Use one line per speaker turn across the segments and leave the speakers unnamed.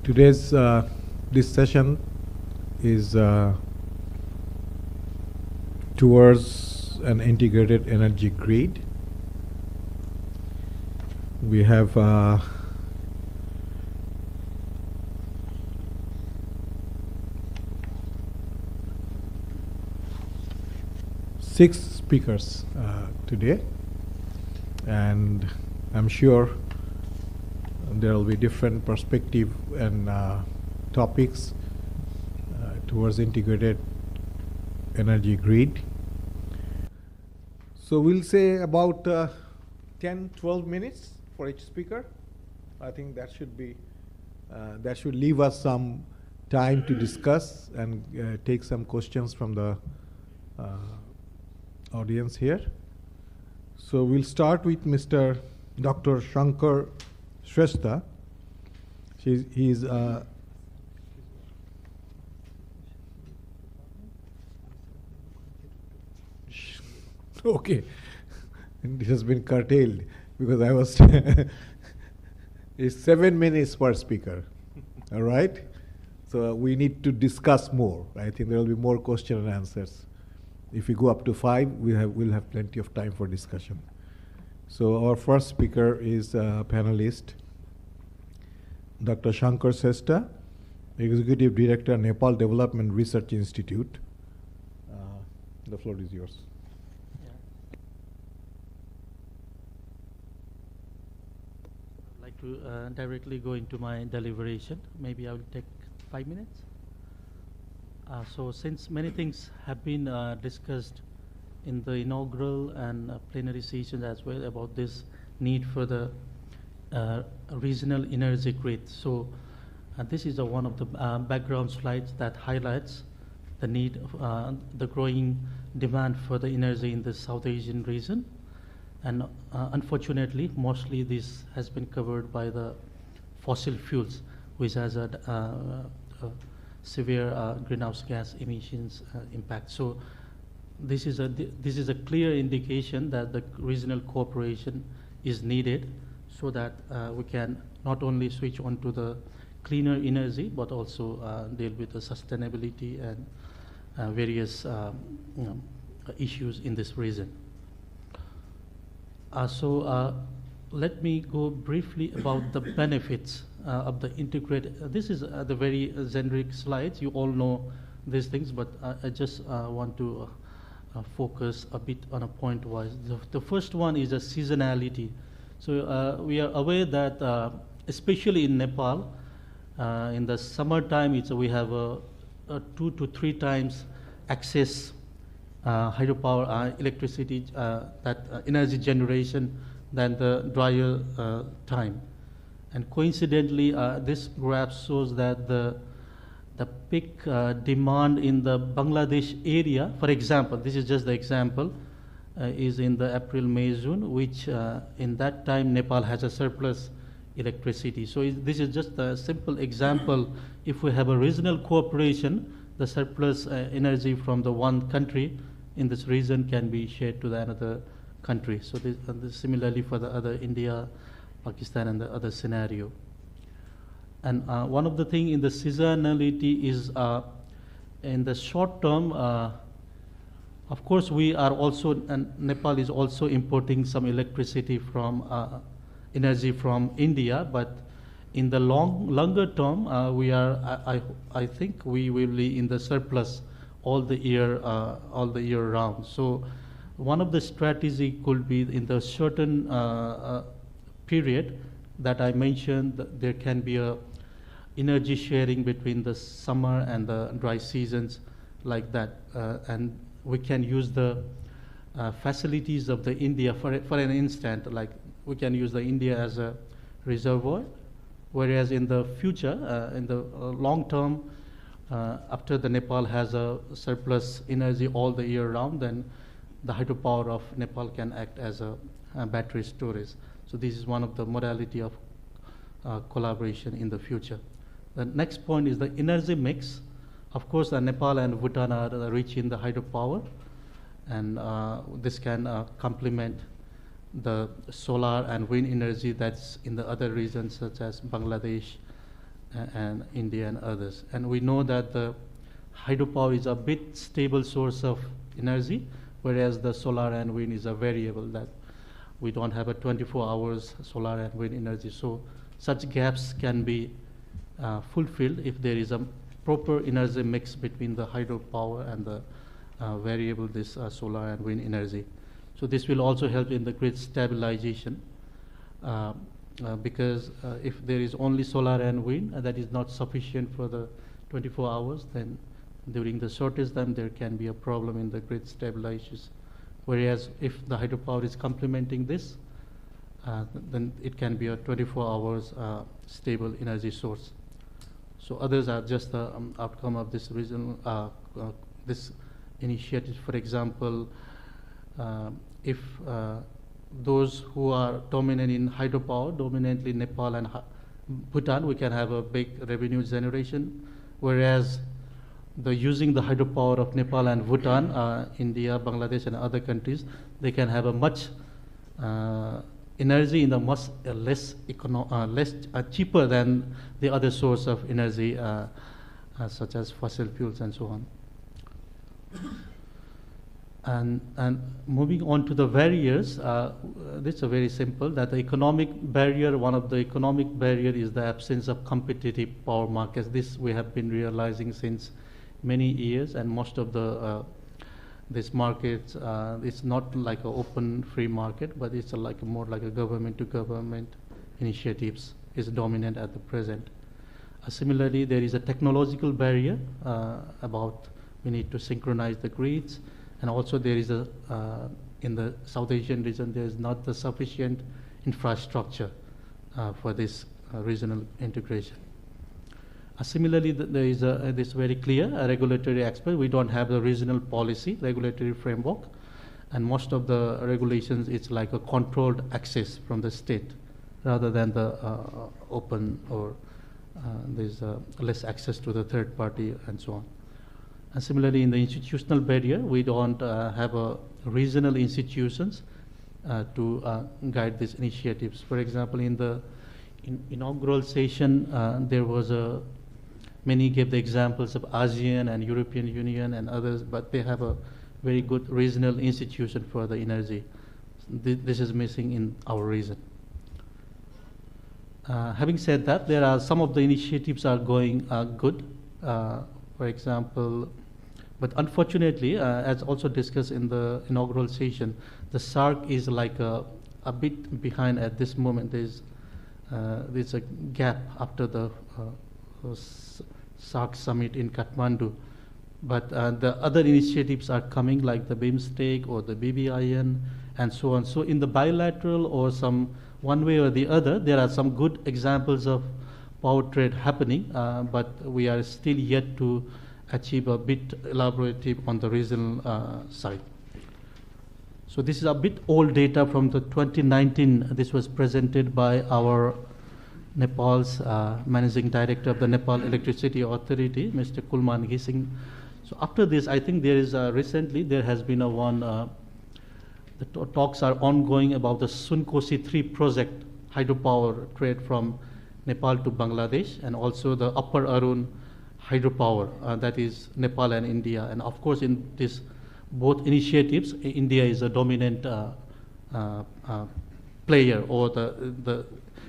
Today's this session is towards an integrated energy grid. We have six speakers today, and I'm sure there will be different perspective and topics towards integrated energy grid. So we'll say about 10-12 minutes for each speaker. I think that should be that should leave us some time to discuss and take some questions from the audience here. So we'll start with Mr. Dr. Shankar Shrestha. He's okay. It has been curtailed because I was. It's 7 minutes per speaker. All right. So we need to discuss more. I think there will be more question and answers. If we go up to 5, we'll have plenty of time for discussion. So our first speaker is a panelist, Dr. Shankar Shrestha, Executive Director, Nepal Development Research Institute. The floor is yours.
I'd like to directly go into my deliberation. Maybe I will take 5 minutes. So since many things have been discussed in the inaugural and plenary sessions as well about this need for the regional energy grid. So this is one of the background slides that highlights the need of the growing demand for the energy in the South Asian region. And unfortunately, mostly this has been covered by the fossil fuels, which has a severe greenhouse gas emissions impact. So this is a clear indication that the regional cooperation is needed so that we can not only switch on to the cleaner energy, but also deal with the sustainability and various issues in this region. So let me go briefly about the benefits of the integrated. This is the very generic slides. You all know these things, but I just want to focus a bit on a point wise. The first one is a seasonality. So we are aware that especially in Nepal, in the summertime, we have a 2 to 3 times excess hydropower electricity, that energy generation than the drier time. And coincidentally, this graph shows that the peak demand in the Bangladesh area, for example, this is just the example, is in the April, May, June, which in that time Nepal has a surplus electricity. So this is just a simple example. If we have a regional cooperation, the surplus energy from the one country in this region can be shared to the another country. So this similarly for the other India, Pakistan, and the other scenario. And one of the things in the seasonality is in the short term, of course, we are also, and Nepal is also importing some electricity from energy from India, but in the longer term, I think we will be in the surplus all the year round. So one of the strategy could be in the certain period that I mentioned, that there can be a energy sharing between the summer and the dry seasons like that, and we can use the facilities of the India for an instant, like we can use the India as a reservoir, whereas in the future, in the long term, after the Nepal has a surplus energy all the year round, then the hydropower of Nepal can act as a battery storage. So this is one of the modality of collaboration in the future. The next point is the energy mix. Of course, Nepal and Bhutan are rich in the hydropower, and this can complement the solar and wind energy that's in the other regions such as Bangladesh and India and others. And we know that the hydropower is a bit stable source of energy, whereas the solar and wind is a variable, that we don't have a 24 hours solar and wind energy. So such gaps can be fulfilled if there is a proper energy mix between the hydropower and the variable, this solar and wind energy. So this will also help in the grid stabilization, because if there is only solar and wind, that is not sufficient for the 24 hours, then during the shortest time there can be a problem in the grid stabilization. Whereas if the hydropower is complementing this, then it can be a 24 hours stable energy source. So others are just the outcome of this reason, this initiative. For example, if those who are dominant in hydropower, dominantly Nepal and Bhutan, we can have a big revenue generation, whereas using the hydropower of Nepal and Bhutan, India, Bangladesh and other countries, they can have a much energy in a much less cheaper than the other source of energy, such as fossil fuels and so on. And moving on to the barriers, this is very simple, that the economic barrier, one of the economic barrier is the absence of competitive power markets. This we have been realizing since many years, and most of the this markets, it's not like an open free market, but it's more like a government to government initiatives is dominant at the present. Similarly, there is a technological barrier about we need to synchronize the grids, and also there is a in the South Asian region there is not the sufficient infrastructure for this regional integration. Similarly, there is this very clear regulatory aspect. We don't have the regional policy, regulatory framework, and most of the regulations, it's like a controlled access from the state rather than the open, or there's less access to the third party and so on. And similarly, in the institutional barrier, we don't have regional institutions to guide these initiatives. For example, in the inaugural session, there was many gave the examples of ASEAN and European Union and others, but they have a very good regional institution for the energy. This is missing in our region. Having said that, there are some of the initiatives are going good. For example, but unfortunately, as also discussed in the inaugural session, the SAARC is like a bit behind at this moment. There's a gap after the SAARC summit in Kathmandu. But the other initiatives are coming, like the BIMSTEC or the BBIN and so on. So in the bilateral or some one way or the other, there are some good examples of power trade happening, but we are still yet to achieve a bit elaborative on the regional side. So this is a bit old data from the 2019. This was presented by our Nepal's managing director of the Nepal Electricity Authority, Mr. Kulman Gising. So after this, I think there is recently there has been the talks are ongoing about the Sunkosi 3 project, hydropower trade from Nepal to Bangladesh, and also the Upper Arun hydropower, that is Nepal and India. And of course, in this both initiatives, India is a dominant player, or the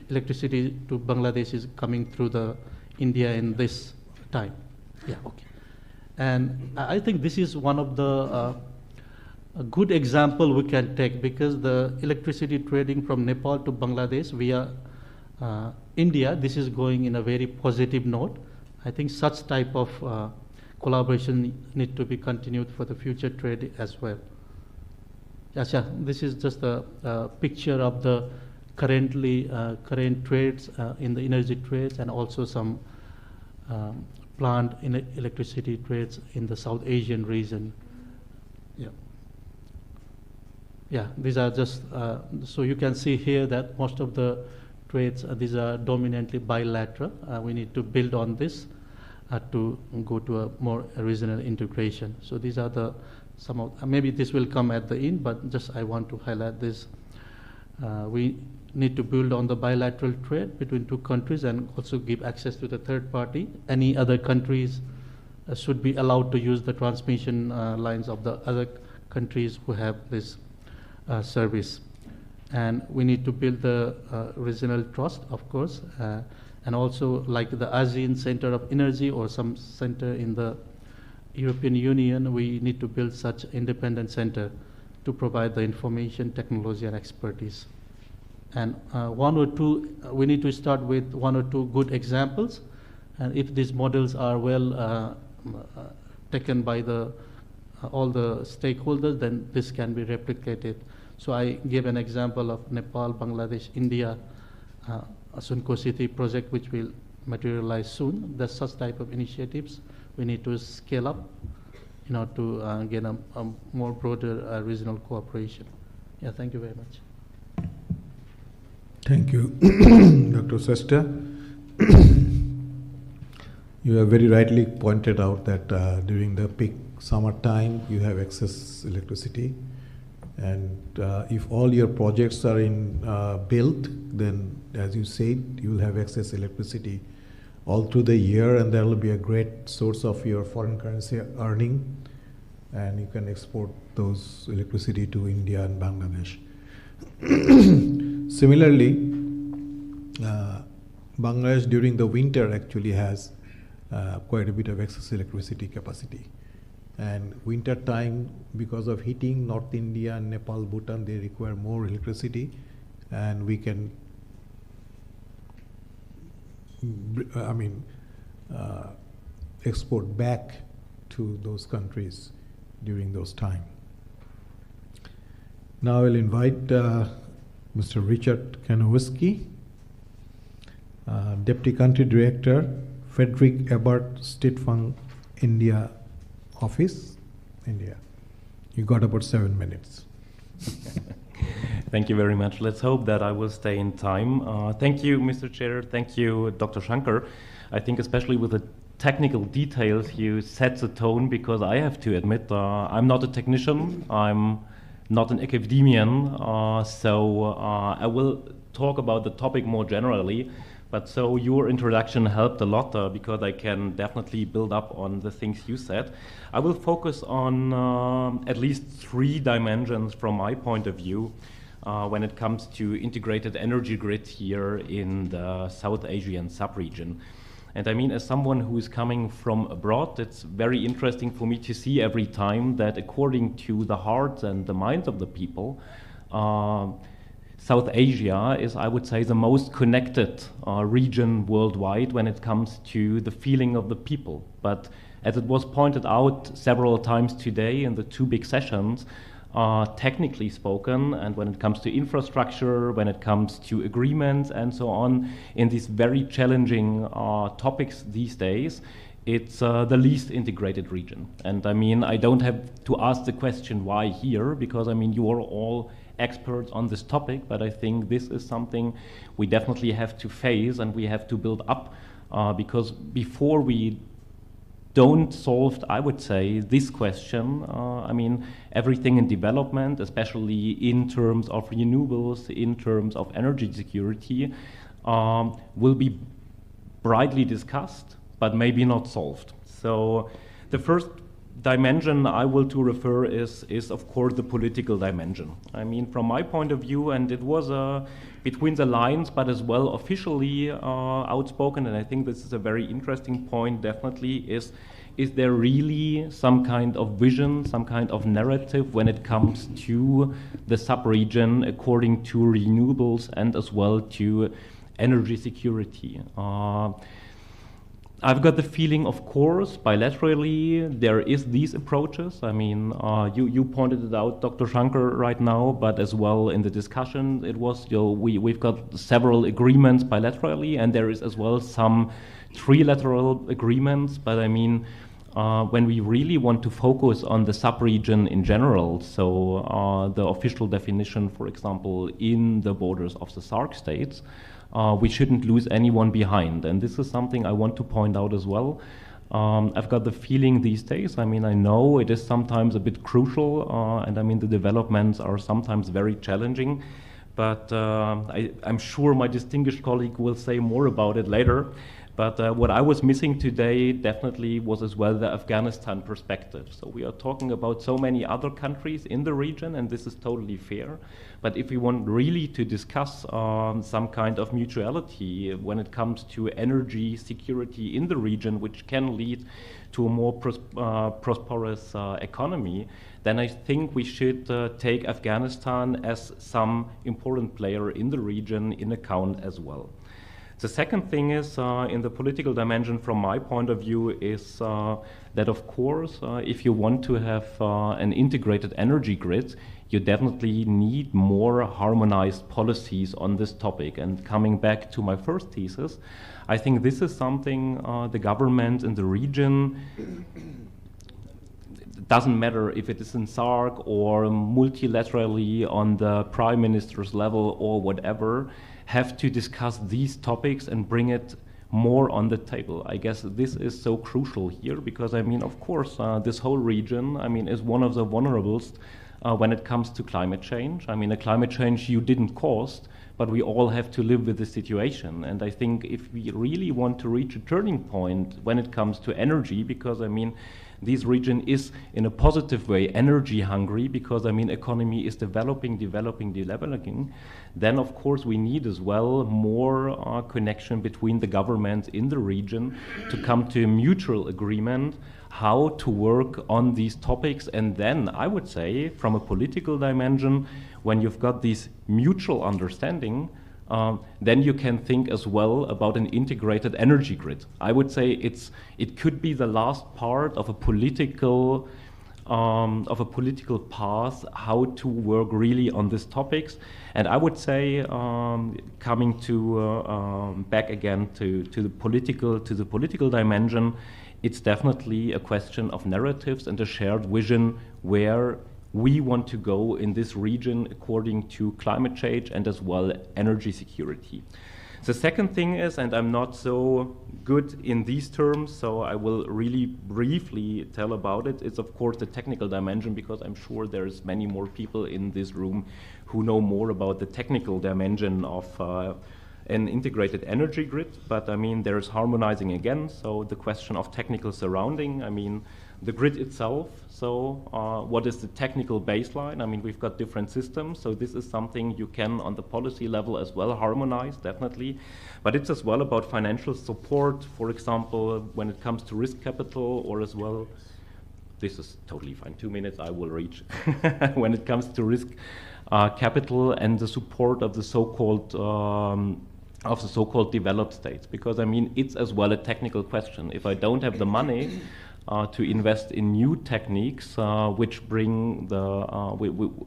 electricity to Bangladesh is coming through the India in this time. Yeah, okay. And I think this is one of the a good example we can take, because the electricity trading from Nepal to Bangladesh via India, this is going in a very positive note. I think such type of collaboration need to be continued for the future trade as well. Yes, yeah, this is just a picture of the current trades in the energy trades, and also some planned electricity trades in the South Asian region. Yeah. Yeah, these are just, so you can see here that most of the trades, these are dominantly bilateral. We need to build on this to go to a more regional integration. So these are some of, maybe this will come at the end, but just I want to highlight this. We need to build on the bilateral trade between two countries and also give access to the third party. Any other countries should be allowed to use the transmission lines of the other countries who have this service. And we need to build the regional trust, of course, and also like the ASEAN Center of Energy or some center in the European Union, we need to build such independent center to provide the information, technology, and expertise. And we need to start with one or two good examples. And if these models are well taken by all the stakeholders, then this can be replicated. So I gave an example of Nepal, Bangladesh, India, Sunko City project, which will materialize soon. There's such type of initiatives we need to scale up, to gain a more broader regional cooperation. Yeah, thank you very much.
Thank you, Dr. Sesta. You have very rightly pointed out that during the peak summer time, you have excess electricity. And if all your projects are built, then as you said, you will have excess electricity all through the year, and that will be a great source of your foreign currency earning, and you can export those electricity to India and Bangladesh. Similarly, Bangladesh during the winter actually has quite a bit of excess electricity capacity. And winter time, because of heating, North India and Nepal, Bhutan, they require more electricity, and we can export back to those countries during those time. Now I'll invite Mr. Richard Kanowski, Deputy Country Director, Frederick Ebert State Fund India Office, India. You got about 7 minutes.
Thank you very much. Let's hope that I will stay in time. Thank you, Mr. Chair. Thank you, Dr. Shankar. I think especially with the technical details, you set the tone, because I have to admit, I'm not a technician. I'm not an academician. So I will talk about the topic more generally. But so your introduction helped a lot because I can definitely build up on the things you said. I will focus on at least 3 dimensions from my point of view when it comes to integrated energy grid here in the South Asian sub-region. And I mean, as someone who is coming from abroad, it's very interesting for me to see every time that according to the hearts and the minds of the people, South Asia is, I would say, the most connected region worldwide when it comes to the feeling of the people. But as it was pointed out several times today in the 2 big sessions, technically spoken, and when it comes to infrastructure, when it comes to agreements and so on, in these very challenging topics these days, it's the least integrated region. And I mean, I don't have to ask the question why here, because I mean, you are all experts on this topic, but I think this is something we definitely have to face and we have to build up, because before we don't solve, I would say, this question, I mean, everything in development, especially in terms of renewables, in terms of energy security, will be brightly discussed, but maybe not solved. So the first dimension I will to refer is of course the political dimension. I mean, from my point of view, and it was between the lines, but as well officially outspoken, and I think this is a very interesting point definitely, is there really some kind of vision, some kind of narrative when it comes to the sub-region according to renewables and as well to energy security? I've got the feeling, of course, bilaterally, there is these approaches. I mean, you pointed it out, Dr. Shankar, right now, but as well in the discussion, it was, we've got several agreements bilaterally, and there is as well some trilateral agreements, but I mean, when we really want to focus on the sub-region in general, so the official definition, for example, in the borders of the SAARC states, we shouldn't lose anyone behind. And this is something I want to point out as well. I've got the feeling these days, I mean, I know it is sometimes a bit crucial, and I mean, the developments are sometimes very challenging, But I'm sure my distinguished colleague will say more about it later. But what I was missing today definitely was as well the Afghanistan perspective. So we are talking about so many other countries in the region, and this is totally fair. But if we want really to discuss some kind of mutuality when it comes to energy security in the region, which can lead to a more prosperous economy, then I think we should take Afghanistan as some important player in the region in account as well. The second thing is, in the political dimension from my point of view, is that of course, if you want to have an integrated energy grid, you definitely need more harmonized policies on this topic. And coming back to my first thesis, I think this is something the government in the region, doesn't matter if it is in SAARC or multilaterally on the prime minister's level or whatever, have to discuss these topics and bring it more on the table. I guess this is so crucial here because, I mean, of course, this whole region, I mean, is one of the vulnerables when it comes to climate change. I mean, a climate change you didn't cause, but we all have to live with the situation. And I think if we really want to reach a turning point when it comes to energy, because, I mean, this region is in a positive way energy hungry because, I mean, economy is developing, then of course we need as well more connection between the governments in the region to come to a mutual agreement how to work on these topics. And then I would say from a political dimension, when you've got this mutual understanding, then you can think as well about an integrated energy grid. I would say it could be the last part of a political path how to work really on these topics. And I would say, coming to back again to the political dimension, it's definitely a question of narratives and a shared vision where we want to go in this region according to climate change and as well energy security. The second thing is, and I'm not so good in these terms, so I will really briefly tell about it, it's of course the technical dimension, because I'm sure there's many more people in this room who know more about the technical dimension of an integrated energy grid. But I mean, there's harmonizing again, so the question of technical surrounding, I mean, the grid itself, so what is the technical baseline? I mean, we've got different systems, so this is something you can on the policy level as well harmonize, definitely. But it's as well about financial support, for example, when it comes to risk capital, or as well, this is totally fine, 2 minutes I will reach. When it comes to risk capital and the support of the so-called developed states, because I mean, it's as well a technical question. If I don't have the money to invest in new techniques which bring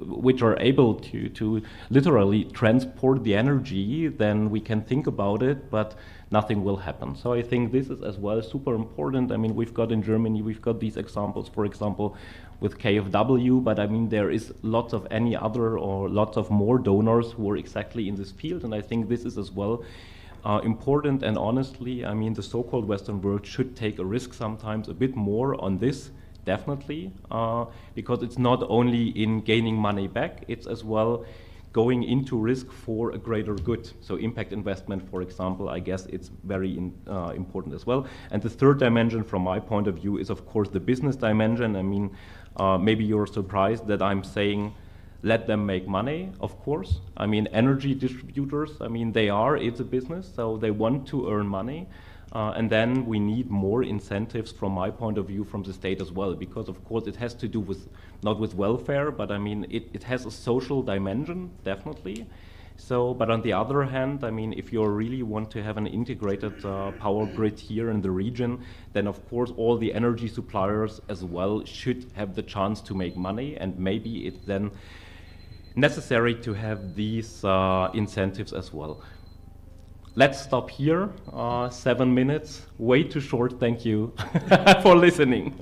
which are able to literally transport the energy, then we can think about it, but nothing will happen. So I think this is as well super important. I mean, we've got in Germany, we've got these examples, for example, with KfW, but I mean, there is lots of any other or lots of more donors who are exactly in this field, and I think this is as well important. And honestly, I mean, the so-called Western world should take a risk sometimes a bit more on this, definitely, because it's not only in gaining money back, it's as well going into risk for a greater good. So impact investment, for example, I guess it's very important as well. And the third dimension from my point of view is, of course, the business dimension. I mean, maybe you're surprised that I'm saying let them make money, of course. I mean, energy distributors, I mean, it's a business, so they want to earn money. And then we need more incentives from my point of view from the state as well, because of course it has to do with, not with welfare, but I mean, it has a social dimension, definitely. So, but on the other hand, I mean, if you really want to have an integrated power grid here in the region, then of course all the energy suppliers as well should have the chance to make money, and maybe it's then necessary to have these incentives as well. Let's stop here. 7 minutes, way too short. Thank you for listening.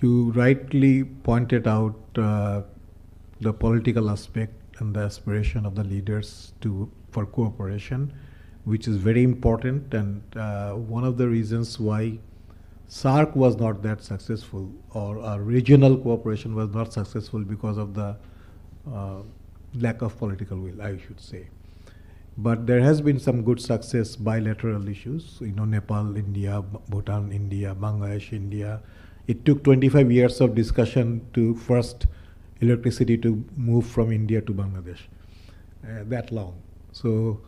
You rightly pointed out the political aspect and the aspiration of the leaders for cooperation. which is very important, and one of the reasons why SAARC was not that successful, or our regional cooperation was not successful, because of the lack of political will, I should say. But there has been some good success bilateral issues, Nepal, India, Bhutan, India, Bangladesh, India. It took 25 years of discussion to first electricity to move from India to Bangladesh, that long. So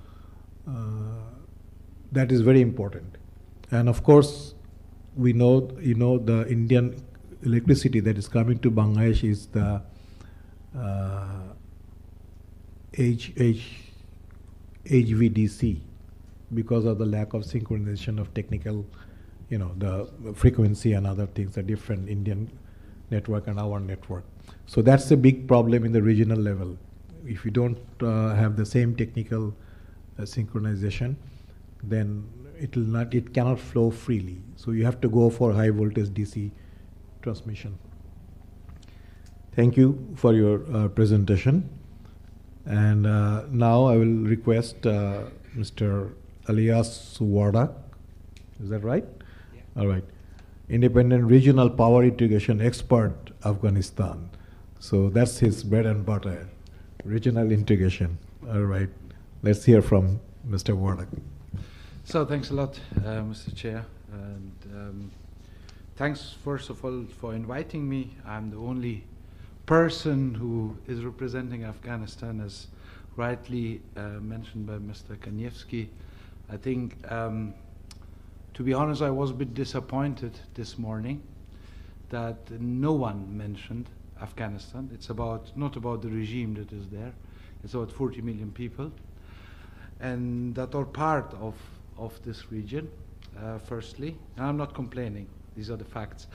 that is very important. And of course, we know, the Indian electricity that is coming to Bangladesh is the HVDC, because of the lack of synchronization of technical, the frequency and other things are different, Indian network and our network. So that's a big problem in the regional level. If you don't have the same technical synchronization, then it cannot flow freely. So you have to go for high voltage DC transmission. Thank you for your presentation. And now I will request Mr. Alias Wardak. Is that right?
Yeah.
All right. Independent Regional Power Integration Expert, Afghanistan. So that's his bread and butter, regional integration. All right. Let's hear from Mr. Wardak.
So thanks a lot, Mr. Chair. And thanks, first of all, for inviting me. I'm the only person who is representing Afghanistan, as rightly mentioned by Mr. Kanievsky. I think, to be honest, I was a bit disappointed this morning that no one mentioned Afghanistan. It's not about the regime that is there. It's about 40 million people, and that are part of this region, firstly. And I'm not complaining. These are the facts.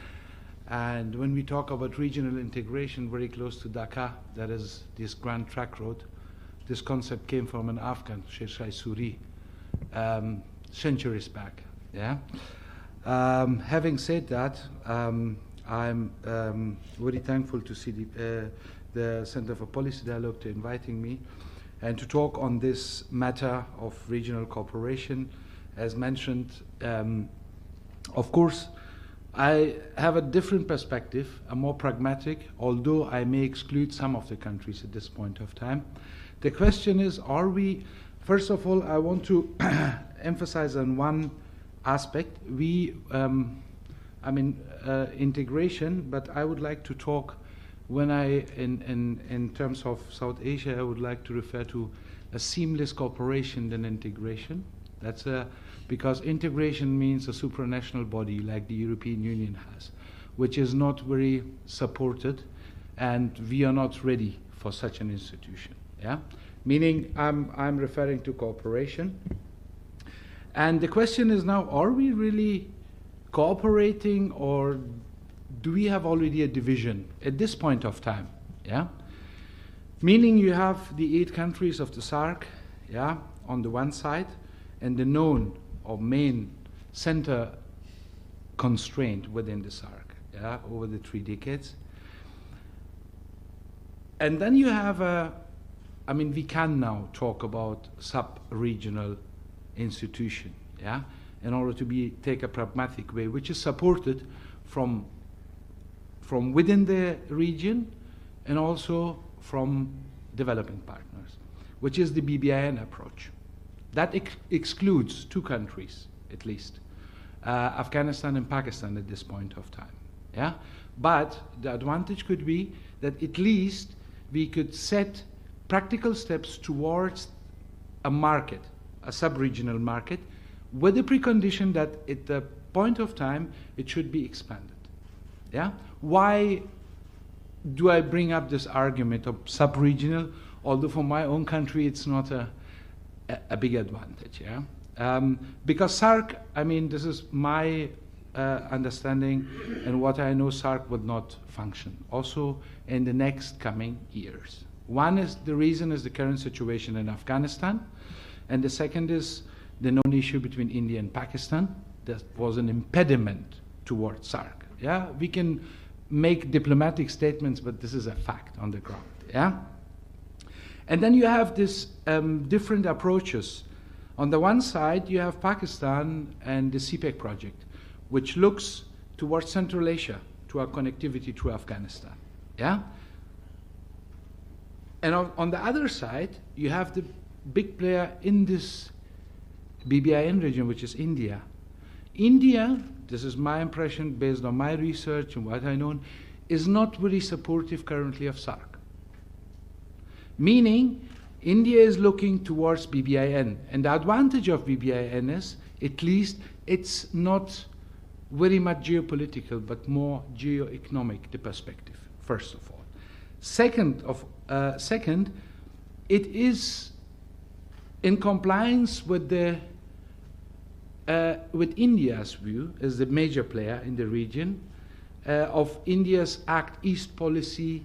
And when we talk about regional integration very close to Dhaka, that is this Grand Trunk Road, this concept came from an Afghan, Sher Suri, centuries back. Yeah. Having said that, I'm very thankful to see the Center for Policy Dialogue to inviting me and to talk on this matter of regional cooperation. As mentioned, of course, I have a different perspective, a more pragmatic, although I may exclude some of the countries at this point of time. The question is, are we, first of all, I want to emphasize on one aspect. Integration, but I would like to talk, in terms of South Asia, I would like to refer to a seamless cooperation than integration. That's because integration means a supranational body like the European Union has, which is not very supported, and we are not ready for such an institution. Yeah, meaning I'm referring to cooperation. And the question is now: are we really cooperating, or do we have already a division at this point of time? Yeah, meaning you have the 8 countries of the SAARC, yeah, on the one side, and the known or main center constraint within the SAARC, yeah, over the 3 decades. And then you have we can now talk about sub-regional institution, yeah, in order to take a pragmatic way, which is supported from within the region and also from developing partners, which is the BBIN approach. That excludes 2 countries, at least, Afghanistan and Pakistan at this point of time. Yeah? But the advantage could be that at least we could set practical steps towards a market, a sub-regional market, with the precondition that at the point of time it should be expanded. Yeah? Why do I bring up this argument of sub-regional, although for my own country it's not a big advantage, yeah? Because SAARC, this is my understanding, and what I know, SAARC would not function also in the next coming years. The reason is the current situation in Afghanistan, and the second is the known issue between India and Pakistan. That was an impediment towards SAARC. Yeah, we can make diplomatic statements, but this is a fact on the ground. Yeah. And then you have this different approaches On the one side, you have Pakistan and the CPEC project, which looks towards Central Asia, to our connectivity through Afghanistan. Yeah? And on the other side, you have the big player in this BBIN region, which is India. India, this is my impression based on my research and what I know, is not very supportive currently of SARC. Meaning, India is looking towards BBIN. And the advantage of BBIN is, at least, it's not very much geopolitical, but more geo-economic, the perspective, first of all. Second, it is in compliance with India's view as the major player in the region of India's Act East policy,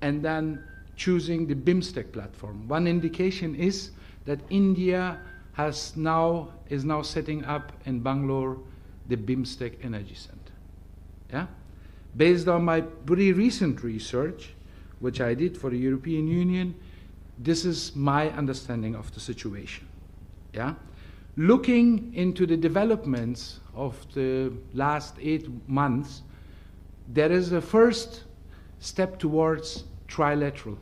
and then choosing the BIMSTEC platform. One indication is that India is now setting up in Bangalore the BIMSTEC Energy Center. Yeah? Based on my very recent research, which I did for the European Union, this is my understanding of the situation. Yeah? Looking into the developments of the last 8 months, there is a first step towards trilateral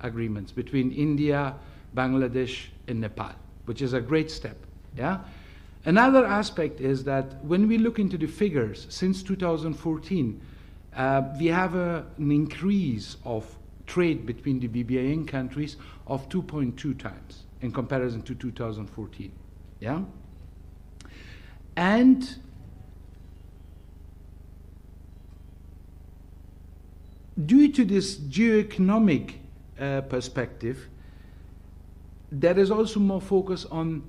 agreements between India, Bangladesh, and Nepal, which is a great step. Yeah? Another aspect is that when we look into the figures, since 2014, we have an increase of trade between the BBIN countries of 2.2 times in comparison to 2014. Yeah? And due to this geoeconomic perspective, there is also more focus on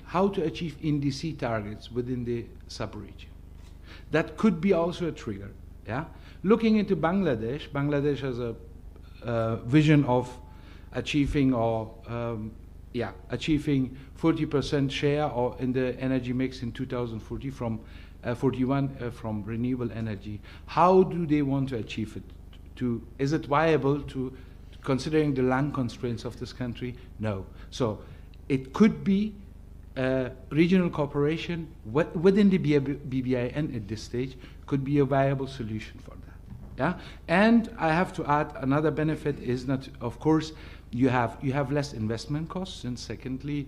how to achieve NDC targets within the sub-region. That could be also a trigger. Yeah? Looking into Bangladesh, Bangladesh has a vision of achieving achieving 40% share in the energy mix in 2040 from 41 from renewable energy. How do they want to achieve it? Is it viable considering the land constraints of this country? No. So it could be regional cooperation within the BBIN at this stage could be a viable solution for that. Yeah? And I have to add another benefit is that, of course, you have less investment costs, and secondly,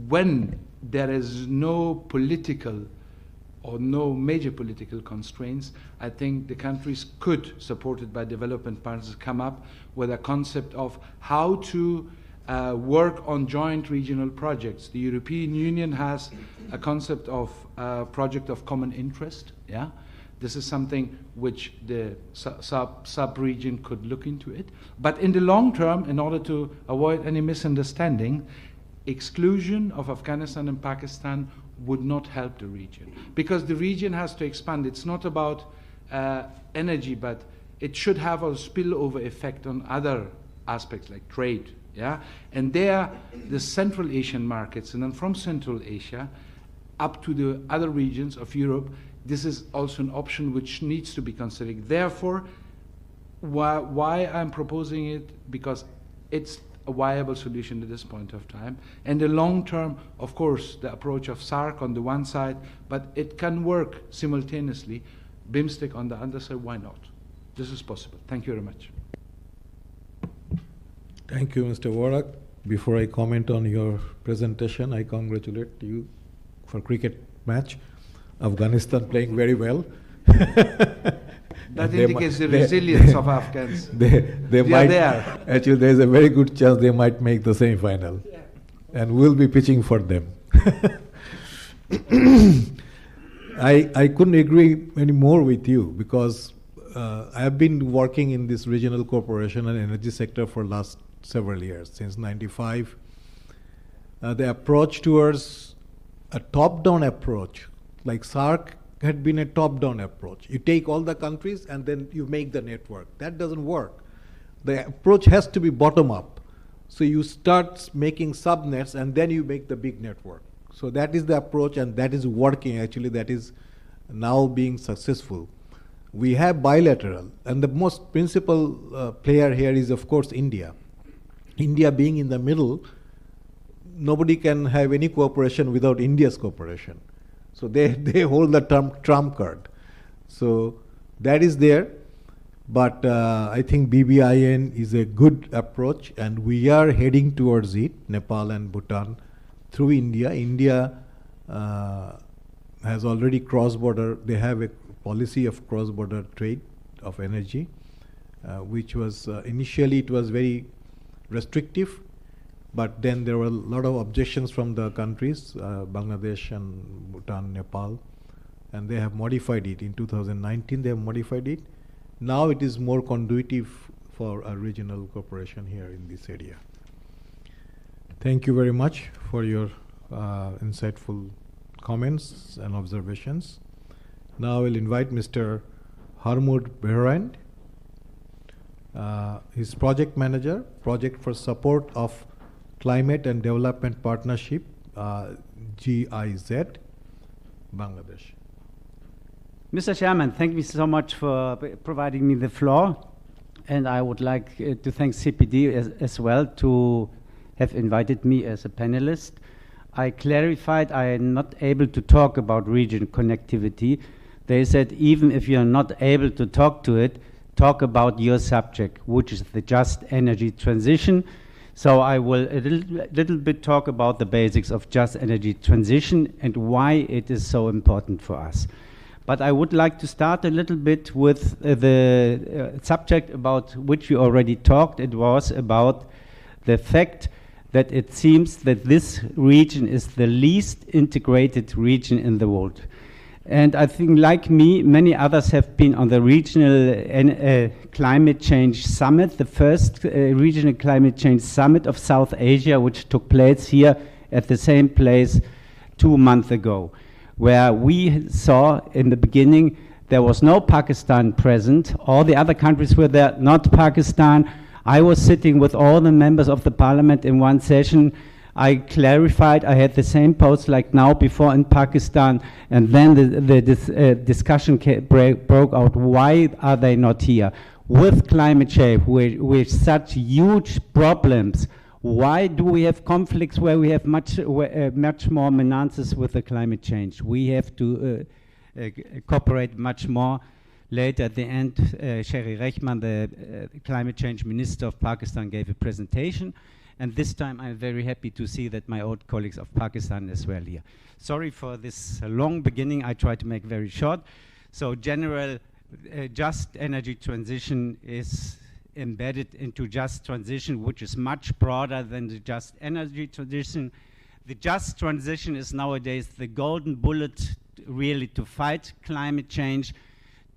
when there is no political or no major political constraints, I think the countries could, supported by development partners, come up with a concept of how to work on joint regional projects. The European Union has a concept of project of common interest. Yeah, this is something which the sub-region could look into it. But in the long term, in order to avoid any misunderstanding, exclusion of Afghanistan and Pakistan would not help the region, because the region has to expand. It's not about energy, but it should have a spillover effect on other aspects like trade. Yeah, and there, the Central Asian markets, and then from Central Asia up to the other regions of Europe, this is also an option which needs to be considered. Therefore, why I'm proposing it, because it's a viable solution at this point of time. And the long term, of course, the approach of SARC on the one side, but it can work simultaneously. BIMSTEC on the other side, why not? This is possible. Thank you very much.
Thank you, Mr. Warak. Before I comment on your presentation, I congratulate you for cricket match. Afghanistan playing very well.
That indicates the resilience of Afghans.
They might, there. Actually, there's a very good chance they might make the semi-final. Yeah. And we'll be pitching for them. I couldn't agree any more with you, because I have been working in this regional cooperation and energy sector for last several years, since '95. The approach towards a top-down approach, like SARC, had been a top-down approach. You take all the countries and then you make the network. That doesn't work. The approach has to be bottom-up. So you start making subnets and then you make the big network. So that is the approach, and that is working. Actually, that is now being successful. We have bilateral, and the most principal player here is, of course, India. India being in the middle, nobody can have any cooperation without India's cooperation. So they hold the trump card. So that is there. But I think BBIN is a good approach, and we are heading towards it, Nepal and Bhutan, through India. India has already cross-border, they have a policy of cross-border trade of energy, which was, initially it was very restrictive, but then there were a lot of objections from the countries, Bangladesh and Bhutan, Nepal, and they have modified it. In 2019, they have modified it. Now it is more conducive for a regional cooperation here in this area. Thank you very much for your insightful comments and observations. Now I will invite Mr. Harmud Behrain. He's project manager, project for support of Climate and Development Partnership, GIZ, Bangladesh.
Mr. Chairman, thank you so much for providing me the floor. And I would like to thank CPD as well to have invited me as a panelist. I clarified I am not able to talk about region connectivity. They said even if you are not able to talk to it, talk about your subject, which is the just energy transition. So I will a little bit talk about the basics of just energy transition and why it is so important for us. But I would like to start a little bit with the subject about which you already talked. It was about the fact that it seems that this region is the least integrated region in the world. And I think, like me, many others have been on the regional climate change summit, the first regional climate change summit of South Asia, which took place here at the same place 2 months ago, where we saw in the beginning there was no Pakistan present. All the other countries were there, not Pakistan. I was sitting with all the members of the parliament in one session. I clarified, I had the same post like now before in Pakistan, and then this discussion broke out. Why are they not here? With climate change, with such huge problems, why do we have conflicts where we have much more nuances with the climate change? We have to cooperate much more. Later at the end, Sherry Rehman, the climate change minister of Pakistan, gave a presentation. And this time I'm very happy to see that my old colleagues of Pakistan as well here. Sorry for this long beginning, I try to make very short. So general just energy transition is embedded into just transition, which is much broader than the just energy transition. The just transition is nowadays the golden bullet really to fight climate change,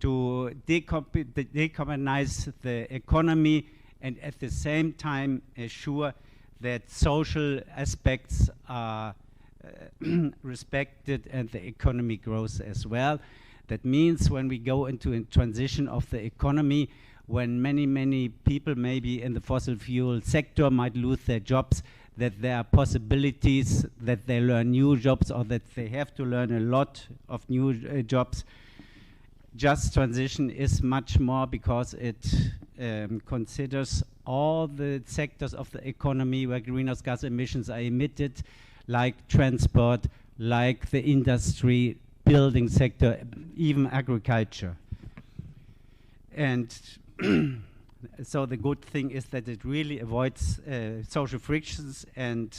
to decarbonize the economy, and at the same time assure that social aspects are respected and the economy grows as well. That means when we go into a transition of the economy, when many people maybe in the fossil fuel sector might lose their jobs, that there are possibilities that they learn new jobs or that they have to learn a lot of new jobs. Just transition is much more because it considers all the sectors of the economy where greenhouse gas emissions are emitted, like transport, like the industry, building sector, even agriculture. And so the good thing is that it really avoids social frictions and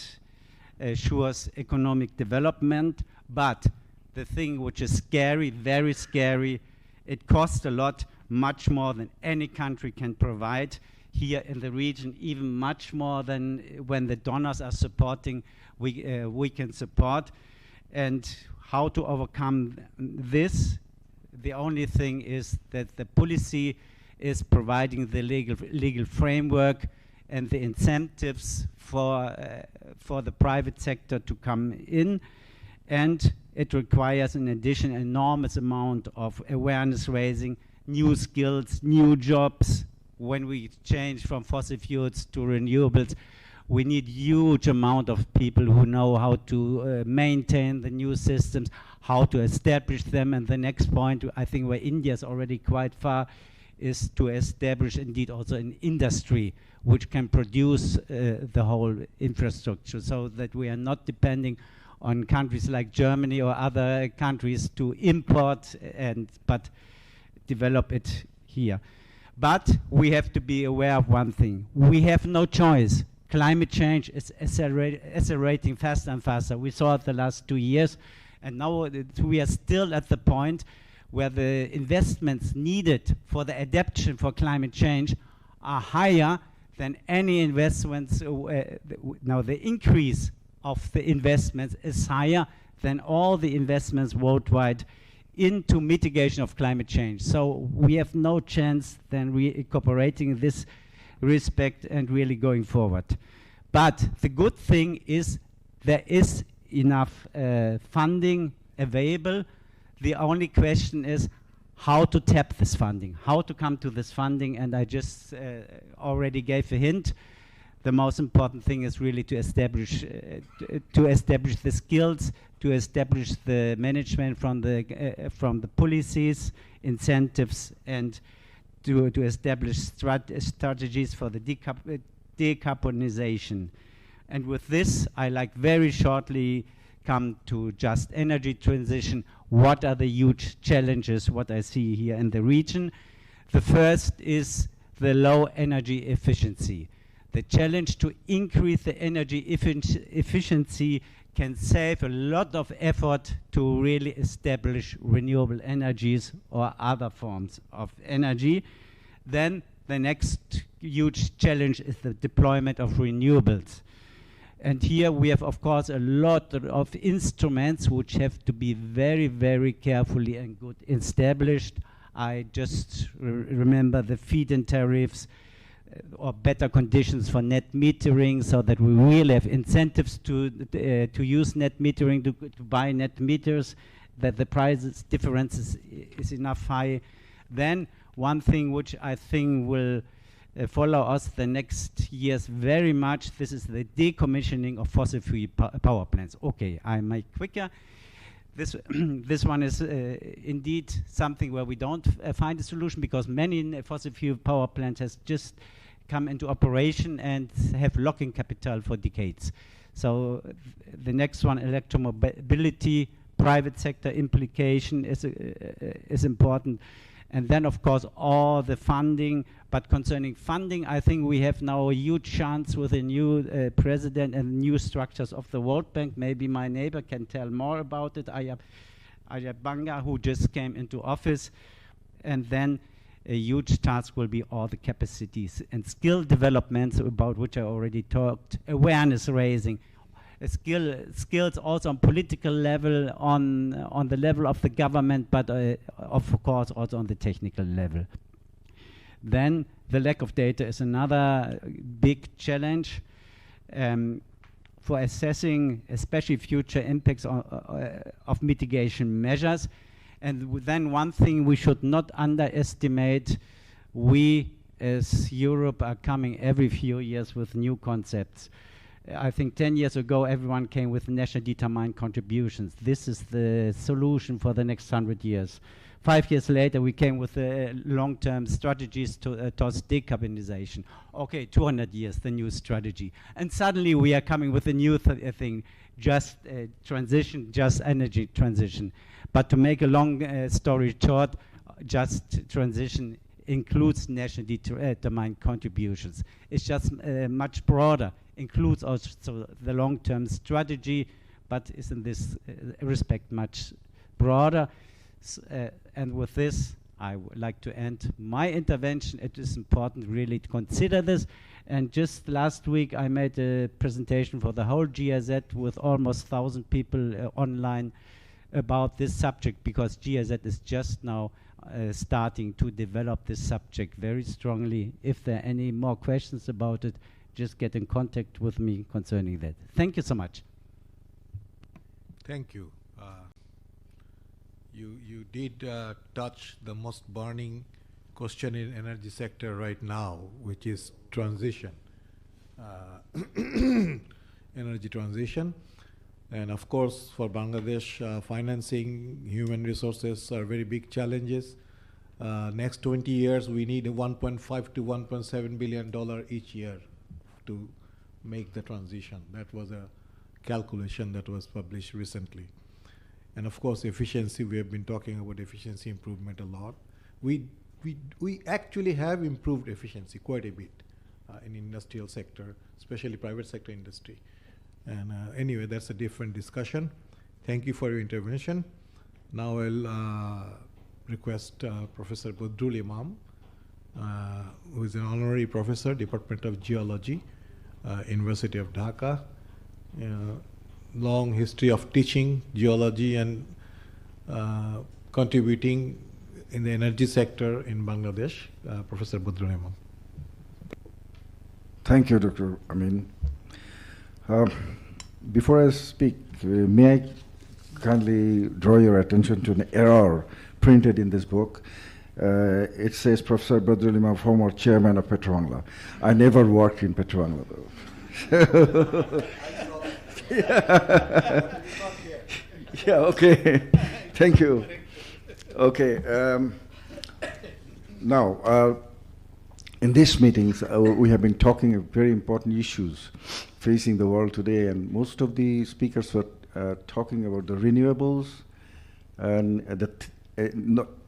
assures economic development. But the thing which is scary, very scary, it costs a lot, much more than any country can provide here in the region, even much more than when the donors are supporting, we can support. And how to overcome this? The only thing is that the policy is providing the legal framework and the incentives for the private sector to come in, and it requires in addition an enormous amount of awareness raising, new skills, new jobs. When we change from fossil fuels to renewables, we need huge amount of people who know how to maintain the new systems, how to establish them. And the next point, I think where India is already quite far, is to establish indeed also an industry which can produce the whole infrastructure, so that we are not depending on countries like Germany or other countries to import but develop it here. But we have to be aware of one thing. We have no choice. Climate change is accelerating faster and faster. We saw it the last 2 years, and now we are still at the point where the investments needed for the adaptation for climate change are higher than any investments. Now the increase of the investments is higher than all the investments worldwide into mitigation of climate change. So we have no chance than cooperating in this respect and really going forward. But the good thing is there is enough funding available. The only question is how to tap this funding, how to come to this funding, and I just already gave a hint. The most important thing is really to establish the skills, to establish the management from the policies, incentives, and to establish strategies for the decarbonization. And with this, I like very shortly come to just energy transition. What are the huge challenges, what I see here in the region? The first is the low energy efficiency. The challenge to increase the energy efficiency can save a lot of effort to really establish renewable energies or other forms of energy. Then the next huge challenge is the deployment of renewables. And here we have, of course, a lot of instruments which have to be very, very carefully and good established. I just remember the feed-in tariffs, or better conditions for net metering, so that we really have incentives to use net metering, to buy net meters, that the prices difference is enough high. Then one thing which I think will follow us the next years very much, this is the decommissioning of fossil fuel power plants. Okay, I make quicker. This one is indeed something where we don't find a solution, because many fossil fuel power plants has just come into operation and have locking capital for decades. So the next one, electromobility, private sector implication is important. And then, of course, all the funding. But concerning funding, I think we have now a huge chance with a new president and new structures of the World Bank. Maybe my neighbor can tell more about it, Ayab Banga, who just came into office. And then a huge task will be all the capacities and skill developments, about which I already talked, awareness raising, skills also on political level, on the level of the government, but of course also on the technical level. Then the lack of data is another big challenge for assessing especially future impacts of mitigation measures. And then one thing we should not underestimate, we as Europe are coming every few years with new concepts. I think 10 years ago everyone came with national determined contributions. This is the solution for the next 100 years. 5 years later we came with long-term strategies towards decarbonization. Okay, 200 years, the new strategy. And suddenly we are coming with a new thing, just transition, just energy transition. But to make a long story short, just transition includes nationally determined contributions. It's just much broader, includes also the long-term strategy, but is in this respect much broader. And with this, I would like to end my intervention. It is important really to consider this. And just last week, I made a presentation for the whole GIZ with almost 1,000 people online about this subject, because GIZ is just now starting to develop this subject very strongly. If there are any more questions about it, just get in contact with me concerning that. Thank you so much.
Thank you. You did touch the most burning question in energy sector right now, which is transition, energy transition. And of course, for Bangladesh, financing human resources are very big challenges. Next 20 years, we need $1.5 to $1.7 billion each year to make the transition. That was a calculation that was published recently. And of course, efficiency, we have been talking about efficiency improvement a lot. We actually have improved efficiency quite a bit in industrial sector, especially private sector industry. And anyway, that's a different discussion. Thank you for your intervention. Now I'll request Professor Badrul Imam, who is an honorary professor, Department of Geology, University of Dhaka. Long history of teaching geology and contributing in the energy sector in Bangladesh. Professor Badrul Imam.
Thank you, Dr. Amin. Before I speak, may I kindly draw your attention to an error printed in this book. It says Professor Badrul Imam, former chairman of Petrobangla. I never worked in Petrobangla, though. Yeah, okay. Thank you. Okay. Now, in these meetings, we have been talking of very important issues facing the world today, and most of the speakers were talking about the renewables, and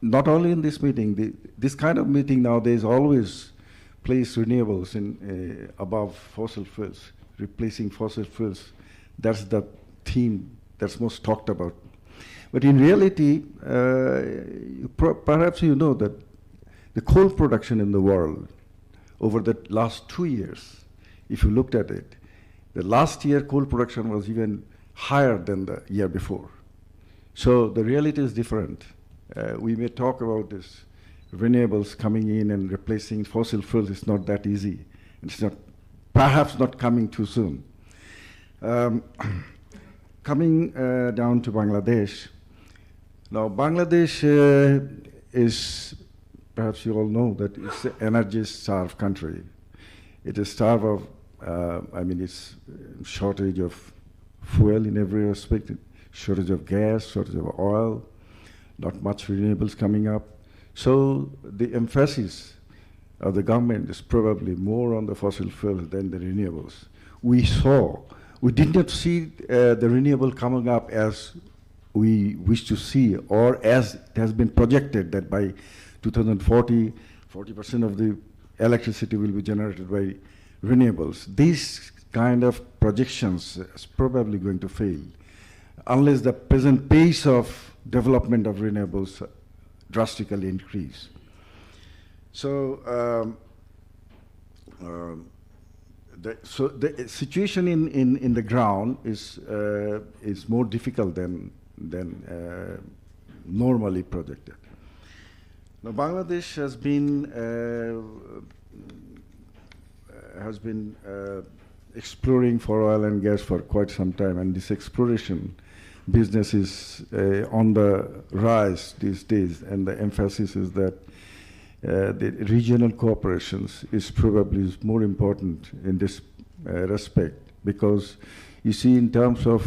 not only in this meeting. This kind of meeting nowadays always place renewables in above fossil fuels, replacing fossil fuels. That's the theme that's most talked about. But in reality, perhaps you know that the coal production in the world over the last 2 years, if you looked at it, the last year coal production was even higher than the year before. So the reality is different. We may talk about this renewables coming in and replacing fossil fuels. It's not that easy. It's not, perhaps not coming too soon. Coming down to Bangladesh. Now, Bangladesh is, perhaps you all know, that it's an energy-starved country. It is starved of, it's shortage of fuel in every respect, shortage of gas, shortage of oil, not much renewables coming up. So the emphasis of the government is probably more on the fossil fuels than the renewables. We did not see the renewable coming up as we wish to see, or as it has been projected that by 2040, 40% of the electricity will be generated by renewables. These kind of projections is probably going to fail unless the present pace of development of renewables drastically increase. So, the situation in the ground is more difficult than normally projected. Now, Bangladesh has been exploring for oil and gas for quite some time, and this exploration business is on the rise these days, and the emphasis is that the regional cooperations is probably more important in this respect, because you see, in terms of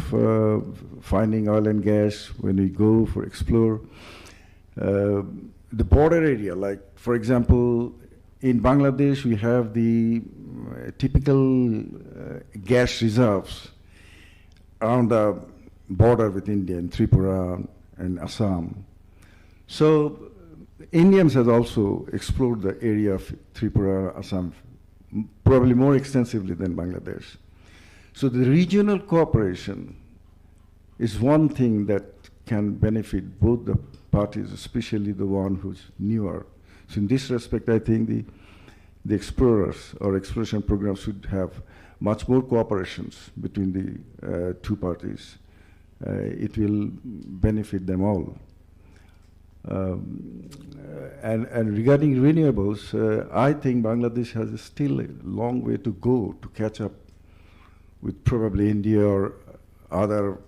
finding oil and gas, when we go for explore, the border area, like for example, in Bangladesh we have the typical gas reserves around the border with India, in Tripura and Assam. So Indians have also explored the area of Tripura, Assam, probably more extensively than Bangladesh. So the regional cooperation is one thing that can benefit both the parties, especially the one who's newer. So in this respect, I think the explorers or exploration programs should have much more cooperations between the two parties. It will benefit them all. And regarding renewables, I think Bangladesh has still a long way to go to catch up with probably India or other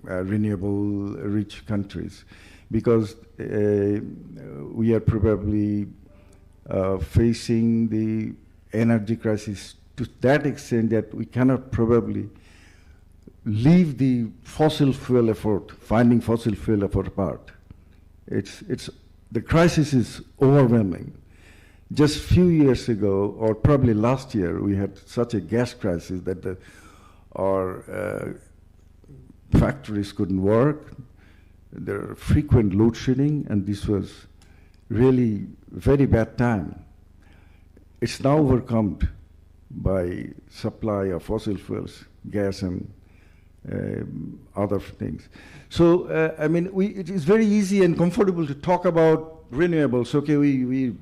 renewable rich countries, because we are probably facing the energy crisis to that extent that we cannot probably leave the fossil fuel effort, finding fossil fuel effort apart. It's the crisis is overwhelming. Just few years ago, or probably last year, we had such a gas crisis that our factories couldn't work. There were frequent load shedding, and this was really very bad time. It's now overcome by supply of fossil fuels, gas and other things. So, I mean, it is very easy and comfortable to talk about renewables. Okay, we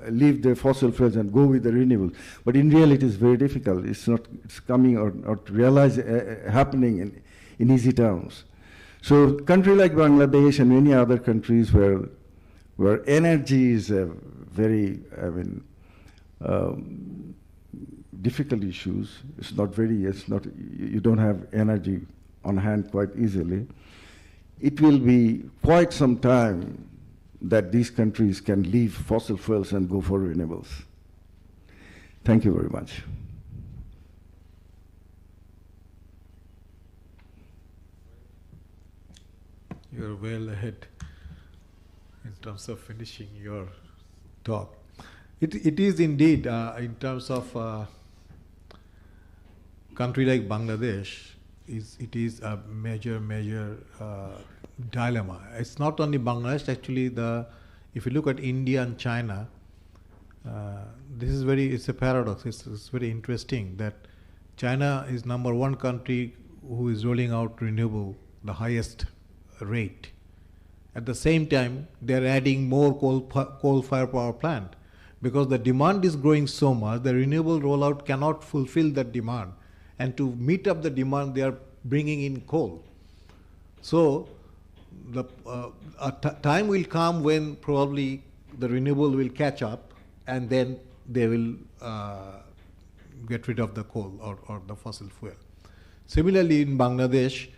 leave the fossil fuels and go with the renewables. But in reality, it is very difficult. It's not coming or happening in easy terms. So, a country like Bangladesh and many other countries where energy is a very, difficult issues. You don't have energy on hand quite easily. It will be quite some time that these countries can leave fossil fuels and go for renewables. Thank you very much.
You're well ahead in terms of finishing your talk. It is indeed, in terms of country like Bangladesh, it is a major dilemma. It's not only Bangladesh, actually. If you look at India and China, it's a paradox. It's very interesting that China is #1 country who is rolling out renewable, the highest rate. At the same time, they're adding more coal-fired power plant. Because the demand is growing so much, the renewable rollout cannot fulfill that demand. And to meet up the demand, they are bringing in coal. So, a time will come when probably the renewable will catch up, and then they will get rid of the coal or the fossil fuel. Similarly, in Bangladesh,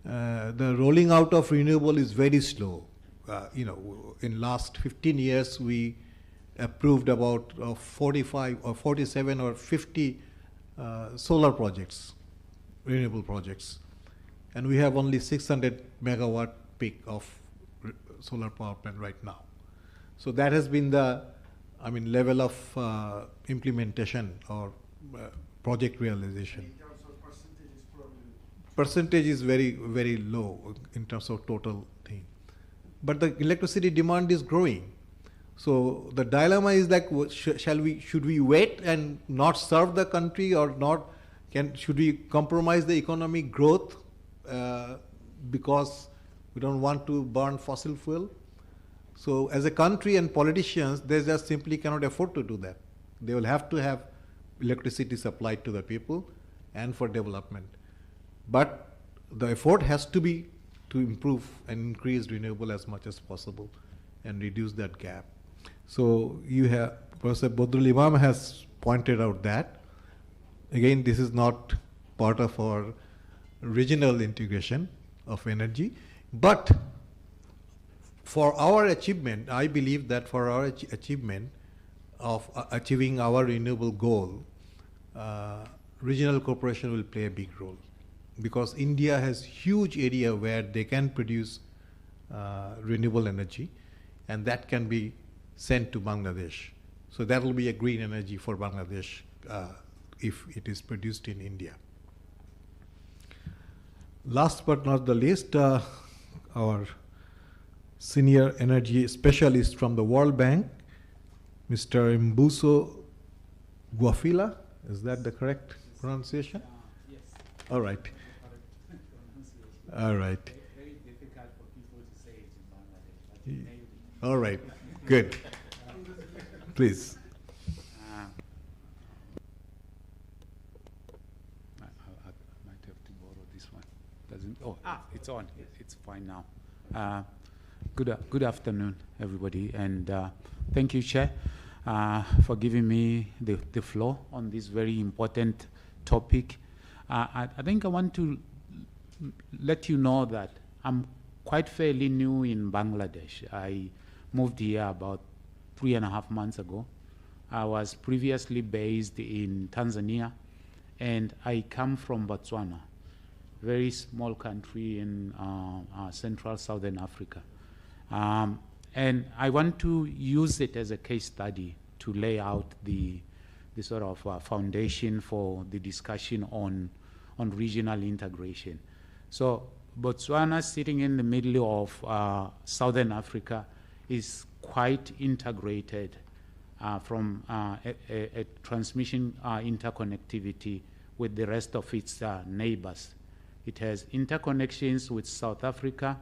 the rolling out of renewable is very slow. In last 15 years, we approved about 45 or 47 or 50 solar projects, renewable projects. And we have only 600 megawatt peak of solar power plant right now. So that has been the level of implementation or project realization.
In terms of percentage, is probably...
Percentage is very, very low in terms of total thing. But the electricity demand is growing. So the dilemma is like, should we wait and not serve the country, or should we compromise the economic growth because we don't want to burn fossil fuel? So as a country and politicians, they just simply cannot afford to do that. They will have to have electricity supplied to the people and for development. But the effort has to be to improve and increase renewable as much as possible and reduce that gap. So Professor Badrul Imam has pointed out that. Again, this is not part of our regional integration of energy, but for our achievement, I believe that for our achievement of achieving our renewable goal, regional cooperation will play a big role, because India has huge area where they can produce renewable energy, and that can be sent to Bangladesh. So that will be a green energy for Bangladesh if it is produced in India. Last but not the least, our senior energy specialist from the World Bank, Mr. Mbuso Guafila. Is that the correct pronunciation?
Yes.
All right. All right.
Very difficult for people to say it in Bangladesh, but you nailed it.
All right. Good. Please.
I might have to borrow this one. It's on. It's fine now. Good afternoon, everybody, and thank you, Chair, for giving me the floor on this very important topic. I think I want to let you know that I'm quite fairly new in Bangladesh. I moved here about 3.5 months ago. I was previously based in Tanzania, and I come from Botswana, very small country in central southern Africa. And I want to use it as a case study to lay out the sort of foundation for the discussion on regional integration. So Botswana, sitting in the middle of Southern Africa, is quite integrated from a transmission interconnectivity with the rest of its neighbors. It has interconnections with South Africa.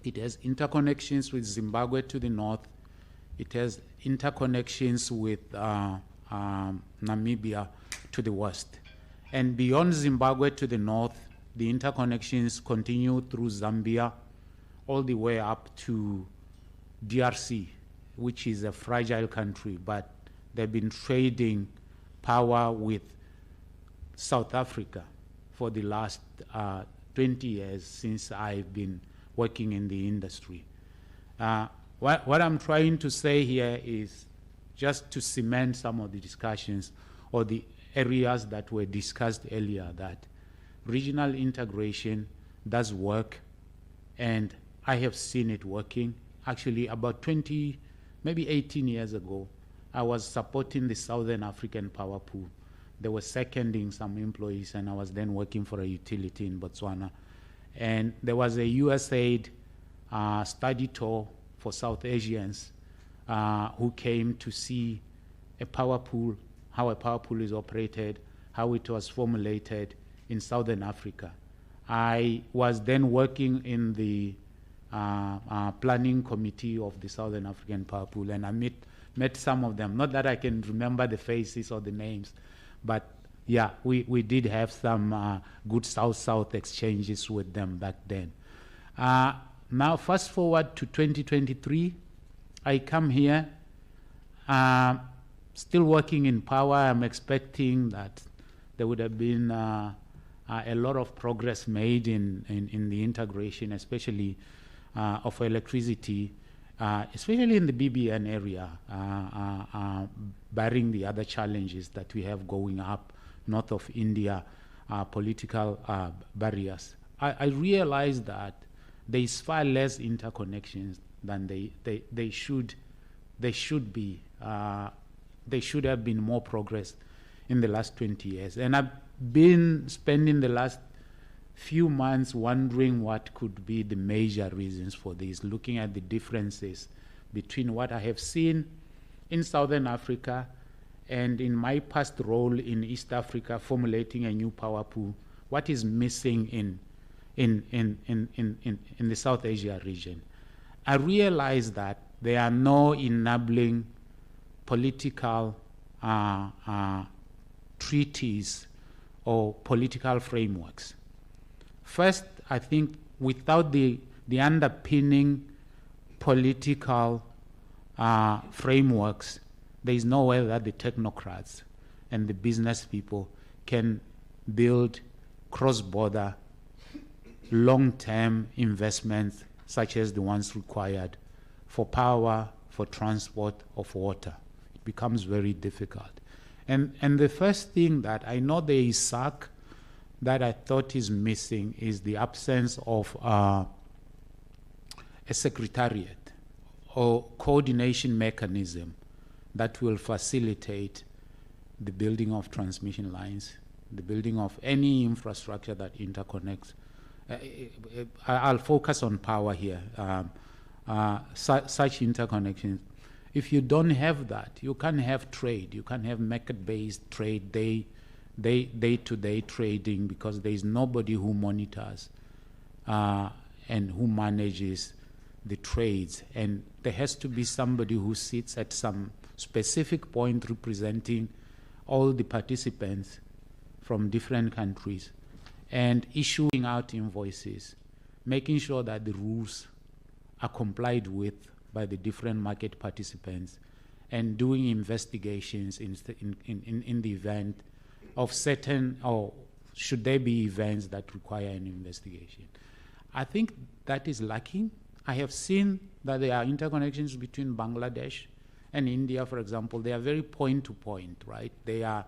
It has interconnections with Zimbabwe to the north. It has interconnections with Namibia to the west. And beyond Zimbabwe to the north, the interconnections continue through Zambia all the way up to DRC, which is a fragile country, but they've been trading power with South Africa for the last 20 years since I've been working in the industry. What I'm trying to say here is just to cement some of the discussions or the areas that were discussed earlier, that regional integration does work, and I have seen it working. Actually, about 20, maybe 18 years ago, I was supporting the Southern African Power Pool. They were seconding some employees, and I was then working for a utility in Botswana. And there was a USAID study tour for South Asians who came to see a power pool, how a power pool is operated, how it was formulated in Southern Africa. I was then working in the planning committee of the Southern African Power Pool, and I met some of them. Not that I can remember the faces or the names, but yeah, we did have some good South-South exchanges with them back then. Now, fast forward to 2023, I come here, still working in power. I'm expecting that there would have been a lot of progress made in the integration, especially of electricity, especially in the BBN area, barring the other challenges that we have going up north of India, political barriers. I realize that there is far less interconnections than they should be. There should have been more progress in the last 20 years. And I've been spending the last few months wondering what could be the major reasons for this, looking at the differences between what I have seen in Southern Africa and in my past role in East Africa, formulating a new power pool, what is missing in the South Asia region. I realize that there are no enabling political treaties or political frameworks. First, I think without the underpinning political frameworks, there is no way that the technocrats and the business people can build cross-border long-term investments such as the ones required for power, for transport, or for water. It becomes very difficult. And the first thing that I know there is SAC that I thought is missing is the absence of a secretariat or coordination mechanism that will facilitate the building of transmission lines, the building of any infrastructure that interconnects. I'll focus on power here. Such interconnections. If you don't have that, you can't have trade. You can't have market-based trade, day-to-day trading, because there is nobody who monitors and who manages the trades. And there has to be somebody who sits at some specific point representing all the participants from different countries and issuing out invoices, making sure that the rules are complied with by the different market participants, and doing investigations in the event of certain, or should there be events that require an investigation. I think that is lacking. I have seen that there are interconnections between Bangladesh and India, for example. They are very point-to-point, right? They are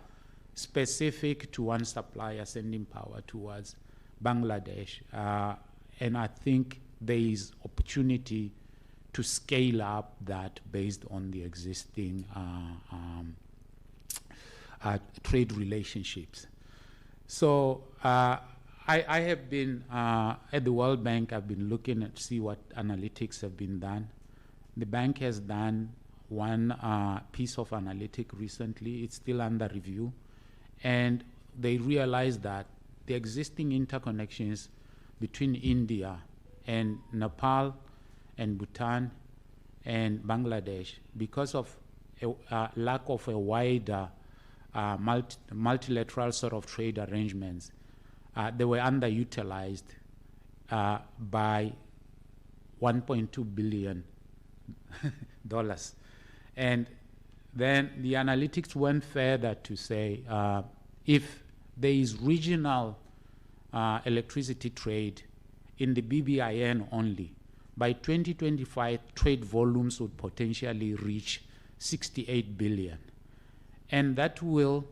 specific to one supplier sending power towards Bangladesh. And I think there is opportunity to scale up that based on the existing trade relationships. So I have been at the World Bank. I've been looking at see what analytics have been done. The bank has done one piece of analytic recently. It's still under review, and they realized that the existing interconnections between India and Nepal and Bhutan and Bangladesh, because of a lack of a wider multilateral sort of trade arrangements, they were underutilized by $1.2 billion. And then the analytics went further to say if there is regional electricity trade in the BBIN only, by 2025 trade volumes would potentially reach 68 billion. And that will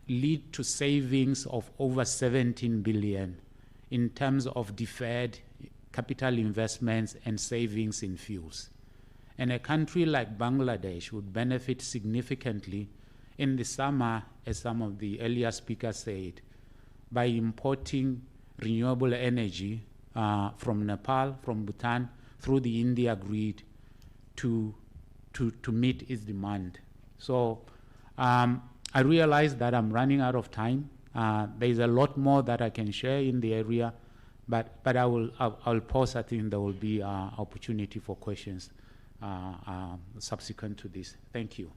lead to savings of over 17 billion in terms of deferred capital investments and savings in fuels. And a country like Bangladesh would benefit significantly in the summer, as some of the earlier speakers said, by importing renewable energy from Nepal, from Bhutan, through the India grid to meet its demand. So I realize that I'm running out of time. There's a lot more that I can share in the area, but I'll pause. I think there will be opportunity for questions subsequent to this. Thank you.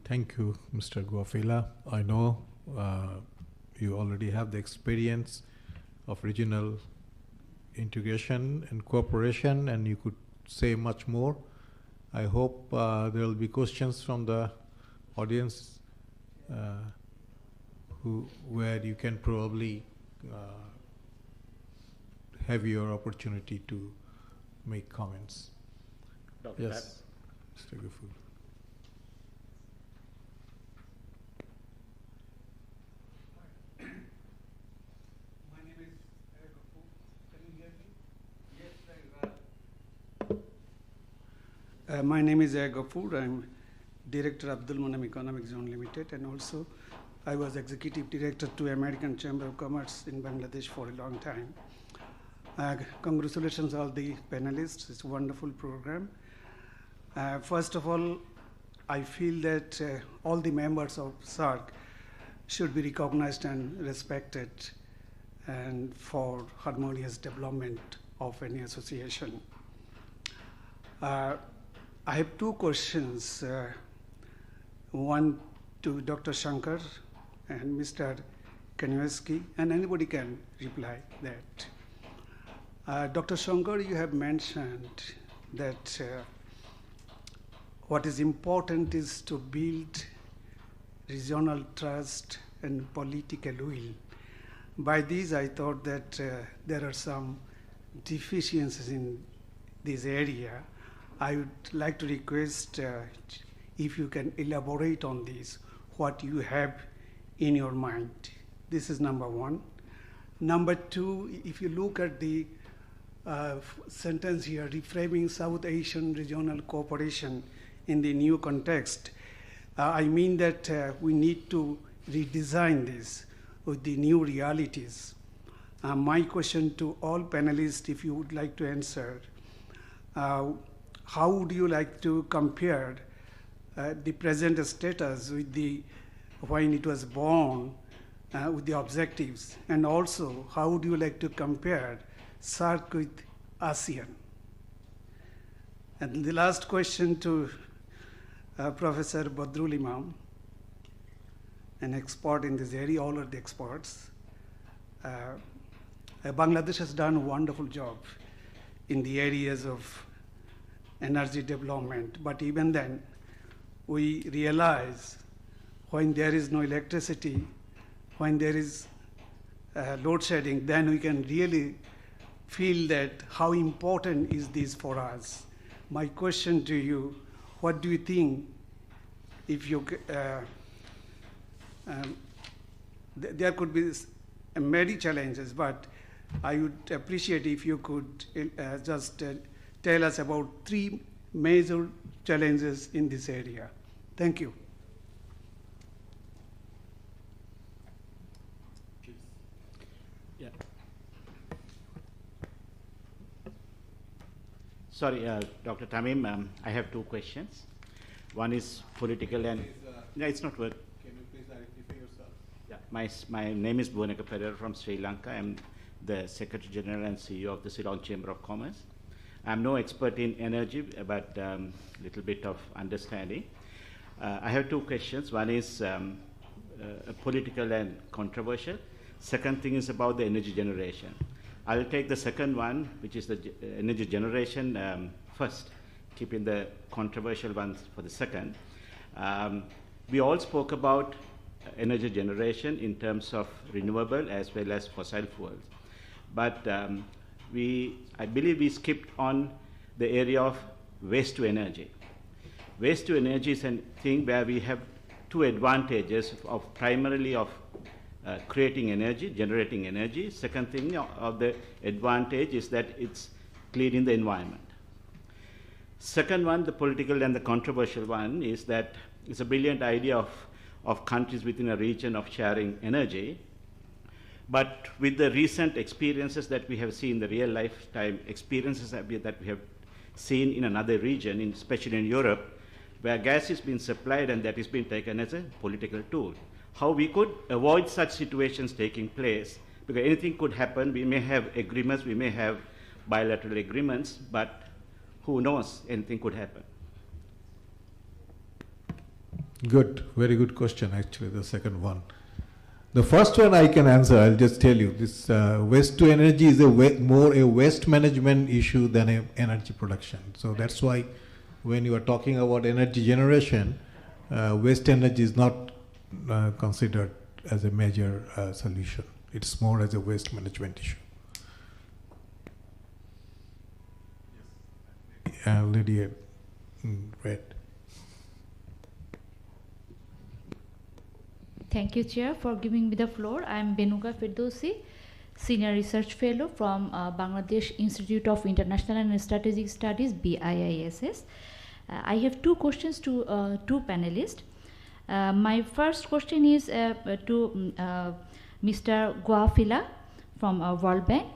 Thank you, Mr. Guafila. I know you already have the experience of regional integration and cooperation, and you could say much more. I hope there will be questions from the audience where you can probably have your opportunity to make comments.
Dr.
Yes, Mr. Gafur.
My name is Gafur. Can you hear me? Yes, very well. My name is Gafur. I'm Director Abdul Manam Economic Zone Limited, and also I was Executive Director to American Chamber of Commerce in Bangladesh for a long time. Congratulations all the panelists. It's a wonderful program. First of all, I feel that all the members of SAARC should be recognized and respected and for harmonious development of any association. I have two questions, one to Dr. Shankar and Mr. Kaniewski, and anybody can reply that. Dr. Shankar, you have mentioned that what is important is to build regional trust and political will. By this, I thought that there are some deficiencies in this area. I would like to request if you can elaborate on this, what you have in your mind. This is number one. Number two, if you look at the sentence here, reframing South Asian regional cooperation in the new context, I mean that we need to redesign this with the new realities. My question to all panelists, if you would like to answer, how would you like to compare the present status with the when it was born, with the objectives, and also how would you like to compare SAARC with ASEAN? And the last question to Professor Badrul Imam, an expert in this area, all are the experts. Bangladesh has done a wonderful job in the areas of energy development, but even then, we realize when there is no electricity, when there is load shedding, then we can really feel that how important is this for us. My question to you, what do you think if you, there could be many challenges, but I would appreciate if you could just tell us about 3 major challenges in this area. Thank you.
Yeah. Sorry, Dr. Tamim, I have 2 questions. One is political and... no, it's not work.
Can you please identify yourself?
Yeah, my name is Bhuvneka Perera from Sri Lanka. I'm the Secretary General and CEO of the Ceylon Chamber of Commerce. I'm no expert in energy, but a little bit of understanding. I have 2 questions. One is political and controversial. Second thing is about the energy generation. I'll take the second one, which is the energy generation first, keeping the controversial ones for the second. We all spoke about energy generation in terms of renewable as well as fossil fuels. But I believe we skipped on the area of waste to energy. Waste to energy is a thing where we have 2 advantages of primarily of creating energy, generating energy. Second thing of the advantage is that it's cleaning the environment. Second one, the political and the controversial one, is that it's a brilliant idea of countries within a region of sharing energy. But with the recent experiences that we have seen, the real lifetime experiences that we have seen in another region, especially in Europe, where gas is being supplied and that is being taken as a political tool. How we could avoid such situations taking place, because anything could happen. We may have agreements, we may have bilateral agreements, but who knows, anything could happen.
Good, very good question actually, the second one. The first one I can answer, I'll just tell you, this waste to energy is more a waste management issue than a energy production. So that's why when you are talking about energy generation, waste energy is not considered as a major solution. It's more as a waste management issue. Lydia, red.
Thank you, Chair, for giving me the floor. I am Benuga Firdousi, Senior Research Fellow from Bangladesh Institute of International and Strategic Studies, BIISS. I have 2 questions to 2 panelists. My first question is to Mr. Guafila from World Bank.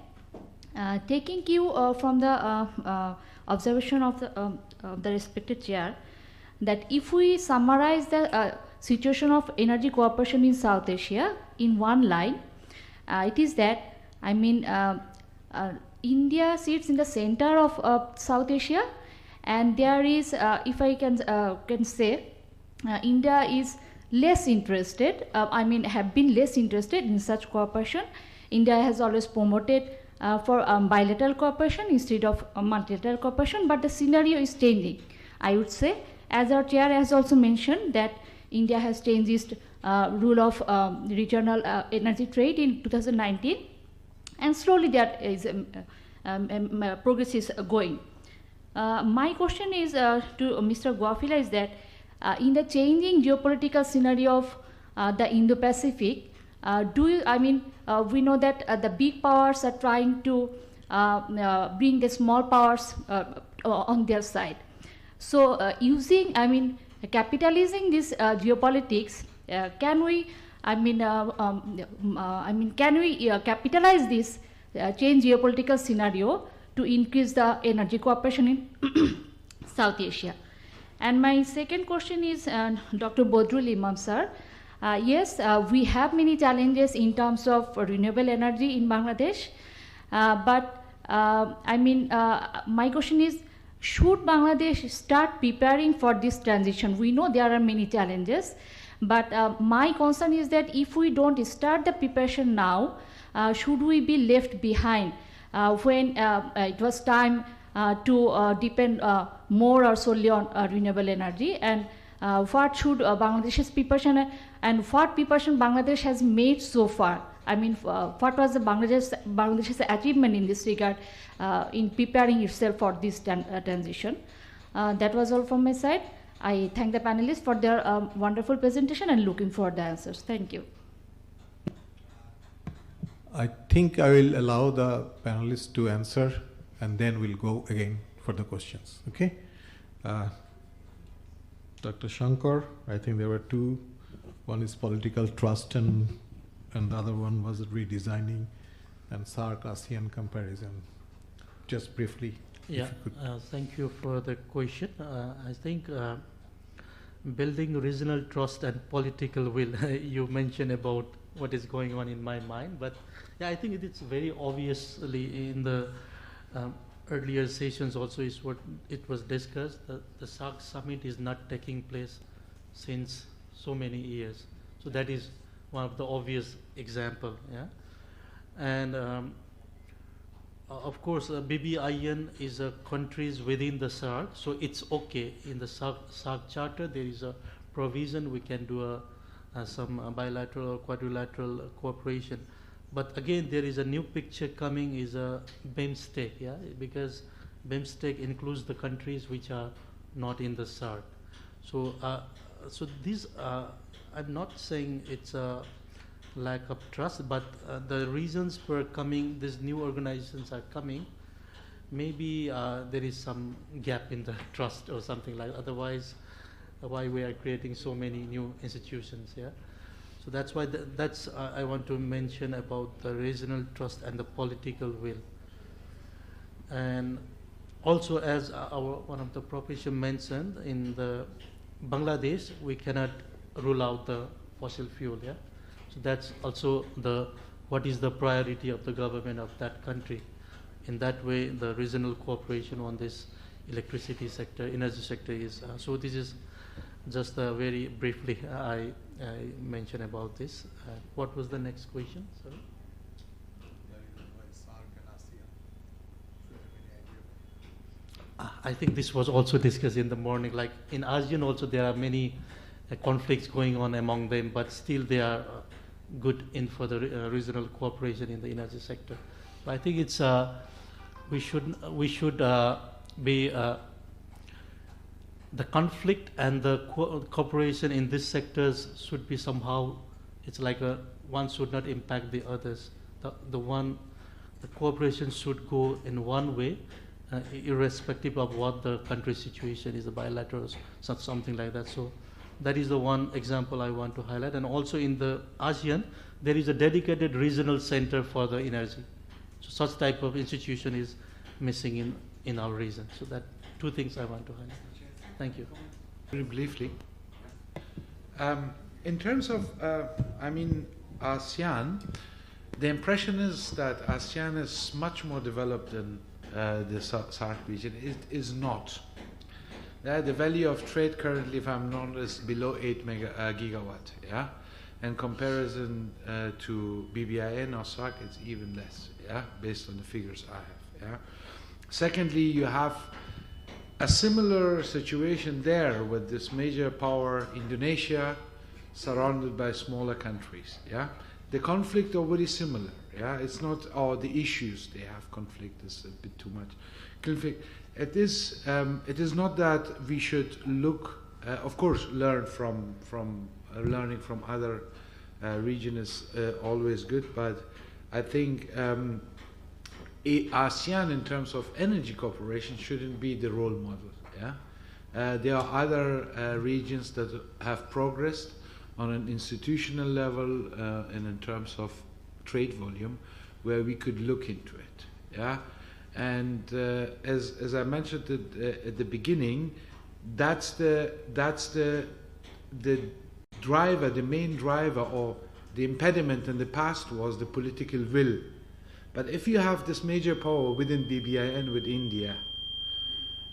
Taking you from the observation of the respected chair, that if we summarize the situation of energy cooperation in South Asia in one line, it is that, I mean, India sits in the center of South Asia, and there is, if I can say, India is less interested, have been less interested in such cooperation. India has always promoted for bilateral cooperation instead of multilateral cooperation, but the scenario is changing. I would say, as our chair has also mentioned, that India has changed its rule of regional energy trade in 2019, and slowly that is progress is going. My question is to Mr. Guafila is that in the changing geopolitical scenario of the Indo-Pacific, we know that the big powers are trying to bring the small powers on their side. So capitalizing this geopolitics, can we capitalize this change geopolitical scenario to increase the energy cooperation in South Asia? And my second question is Dr. Bodrul Imam sir. Yes, we have many challenges in terms of renewable energy in Bangladesh, but my question is, should Bangladesh start preparing for this transition? We know there are many challenges, but my concern is that if we don't start the preparation now, should we be left behind when it was time to depend more or solely on renewable energy? And what should Bangladesh's preparation and what preparation Bangladesh has made so far? What was the Bangladesh's achievement in this regard in preparing itself for this transition? That was all from my side. I thank the panelists for their wonderful presentation and looking for the answers. Thank you.
I think I will allow the panelists to answer, and then we'll go again for the questions. Okay? Dr. Shankar, I think there were two. One is political trust, and the other one was redesigning and SAARC-ASEAN comparison. Just briefly.
Yeah, thank you for the question. I think building regional trust and political will, you mentioned about what is going on in my mind, but yeah, I think it's very obviously in the earlier sessions also is what it was discussed. The SAARC summit is not taking place since so many years. So that is one of the obvious example, yeah. And of course, BBIN is countries within the SAARC, so it's okay. In the SAARC Charter, there is a provision we can do some bilateral or quadrilateral cooperation. But again, there is a new picture coming is a BIMSTEC, yeah, because BIMSTEC includes the countries which are not in the SAARC. So, so these, I'm not saying it's a lack of trust, but the reasons for coming, these new organizations are coming, maybe there is some gap in the trust or something like that. Otherwise, why we are creating so many new institutions, yeah? So that's why that's I want to mention about the regional trust and the political will. And also, as one of the profession mentioned, in the Bangladesh, we cannot rule out the fossil fuel, yeah? So that's also what is the priority of the government of that country. In that way, the regional cooperation on this electricity sector, energy sector is, so this is just very briefly I mentioned about this. What was the next question? Sorry. I think this was also discussed in the morning. Like in ASEAN also there are many conflicts going on among them, but still they are good in for the regional cooperation in the energy sector. But I think it's we should be the conflict and the cooperation in these sectors should be somehow, it's like one should not impact the others. The cooperation should go in one way, irrespective of what the country situation is, the bilaterals, something like that. So that is the one example I want to highlight. And also in the ASEAN, there is a dedicated regional center for the energy. So such type of institution is missing in our region. So that two things I want to highlight. Thank you.
Very briefly, in terms of, I mean, ASEAN, the impression is that ASEAN is much more developed than the SAARC region. It is not. The value of trade currently, if I'm not, is below 8 gigawatt. Yeah, in comparison to BBIN or SAARC, it's even less. Yeah, based on the figures I have. Yeah. Secondly, you have a similar situation there with this major power, Indonesia, surrounded by smaller countries. Yeah, the conflict are very similar. Yeah, it's not the issues they have. Conflict is a bit too much. Conflict. It is not that we should look. Of course, learning from other region is always good, but I think ASEAN in terms of energy cooperation shouldn't be the role model. Yeah, there are other regions that have progressed on an institutional level and in terms of trade volume, where we could look into it. Yeah, and as I mentioned at the beginning, that's the driver, the main driver, or the impediment in the past was the political will. But if you have this major power within BBIN with India,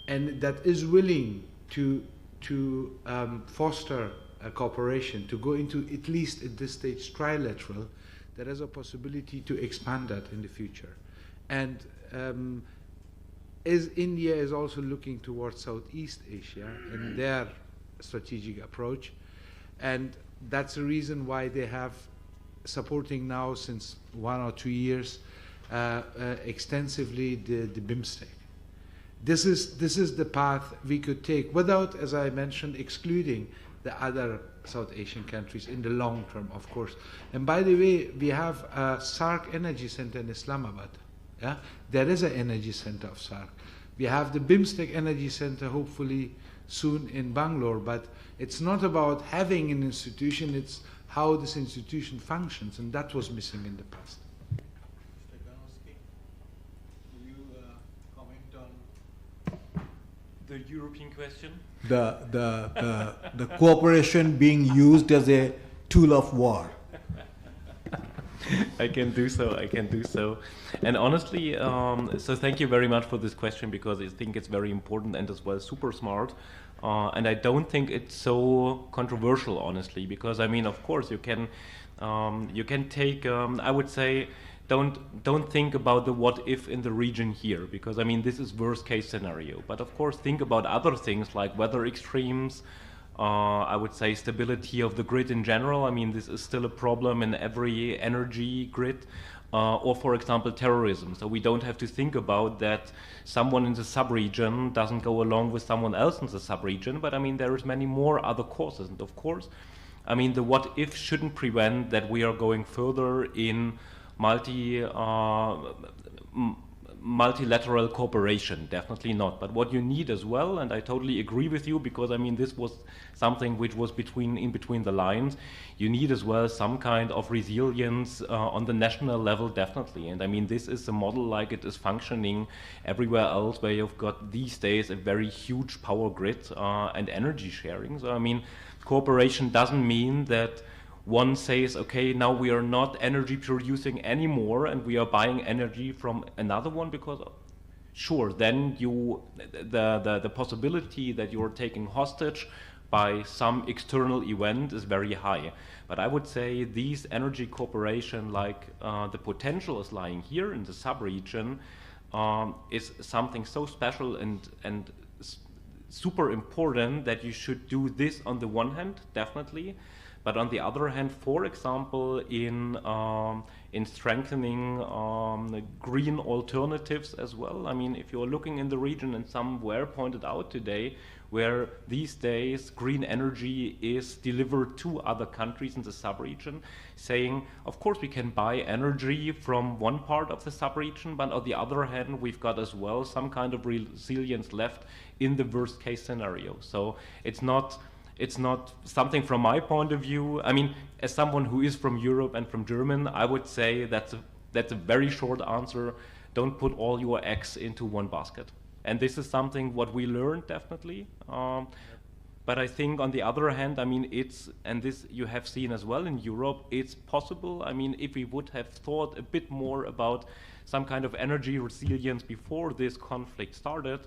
and that is willing to foster a cooperation, to go into at least at this stage trilateral, there is a possibility to expand that in the future. And as India is also looking towards Southeast Asia in their strategic approach, and that's the reason why they have supporting now since 1 or 2 years extensively the BIMSTEC. This is the path we could take without, as I mentioned, excluding the other South Asian countries in the long term, of course. And by the way, we have a SAARC Energy Center in Islamabad. Yeah? There is an energy center of SAARC. We have the BIMSTEC Energy Center hopefully soon in Bangalore, but it's not about having an institution, it's how this institution functions, and that was missing in the past.
Mr. Ganowski, will you comment on
the European question?
the cooperation being used as a tool of war?
I can do so. And honestly, so thank you very much for this question, because I think it's very important and as well super smart. And I don't think it's so controversial, honestly, because I mean, of course, you can take. I would say, don't think about the what if in the region here, because I mean, this is worst case scenario. But of course, think about other things like weather extremes. I would say stability of the grid in general. I mean, this is still a problem in every energy grid. Or, for example, terrorism. So we don't have to think about that someone in the sub-region doesn't go along with someone else in the sub-region, but I mean, there is many more other causes. And of course, I mean, the what if shouldn't prevent that we are going further in multilateral cooperation, definitely not. But what you need as well, and I totally agree with you, because I mean, this was something which was in between the lines, you need as well some kind of resilience on the national level, definitely. And I mean, this is a model like it is functioning everywhere else, where you've got these days a very huge power grid and energy sharing. So I mean, cooperation doesn't mean that one says, okay, now we are not energy producing anymore and we are buying energy from another one, because sure, then the possibility that you're taken hostage by some external event is very high. But I would say these energy cooperation, like the potential is lying here in the sub-region, is something so special and super important that you should do this on the one hand, definitely. But on the other hand, for example, in strengthening green alternatives as well. I mean, if you're looking in the region, and some were pointed out today, where these days green energy is delivered to other countries in the sub-region, saying, of course, we can buy energy from one part of the sub-region, but on the other hand, we've got as well some kind of resilience left in the worst case scenario. So it's not something from my point of view. I mean, as someone who is from Europe and from Germany, I would say that's a very short answer. Don't put all your eggs into one basket. And this is something what we learned, definitely. But I think on the other hand, I mean, and this you have seen as well in Europe, it's possible. I mean, if we would have thought a bit more about some kind of energy resilience before this conflict started,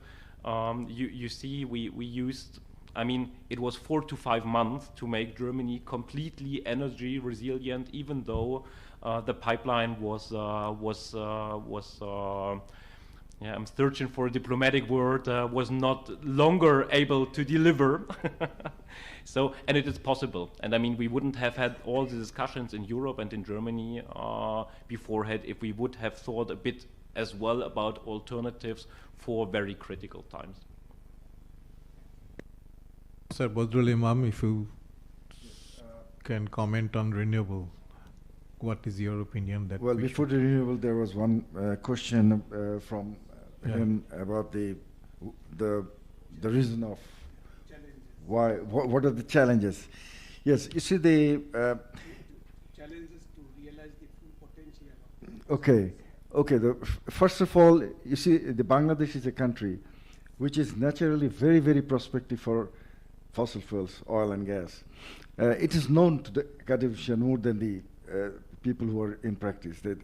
you see we used, I mean, it was 4 to 5 months to make Germany completely energy resilient, even though the pipeline was I'm searching for a diplomatic word, was not longer able to deliver. So, and it is possible. And I mean, we wouldn't have had all the discussions in Europe and in Germany beforehand if we would have thought a bit as well about alternatives for very critical times.
Sir Badrul Imam, if you can comment on renewable, what is your opinion? That
well, before the renewable, there was one question from him about the reason of why. What are the challenges? Yes, you see the
challenges to realize the full potential.
Okay. First of all, you see, the Bangladesh is a country which is naturally very, very prospective for fossil fuels, oil and gas. It is known to the academician more than the people who are in practice. They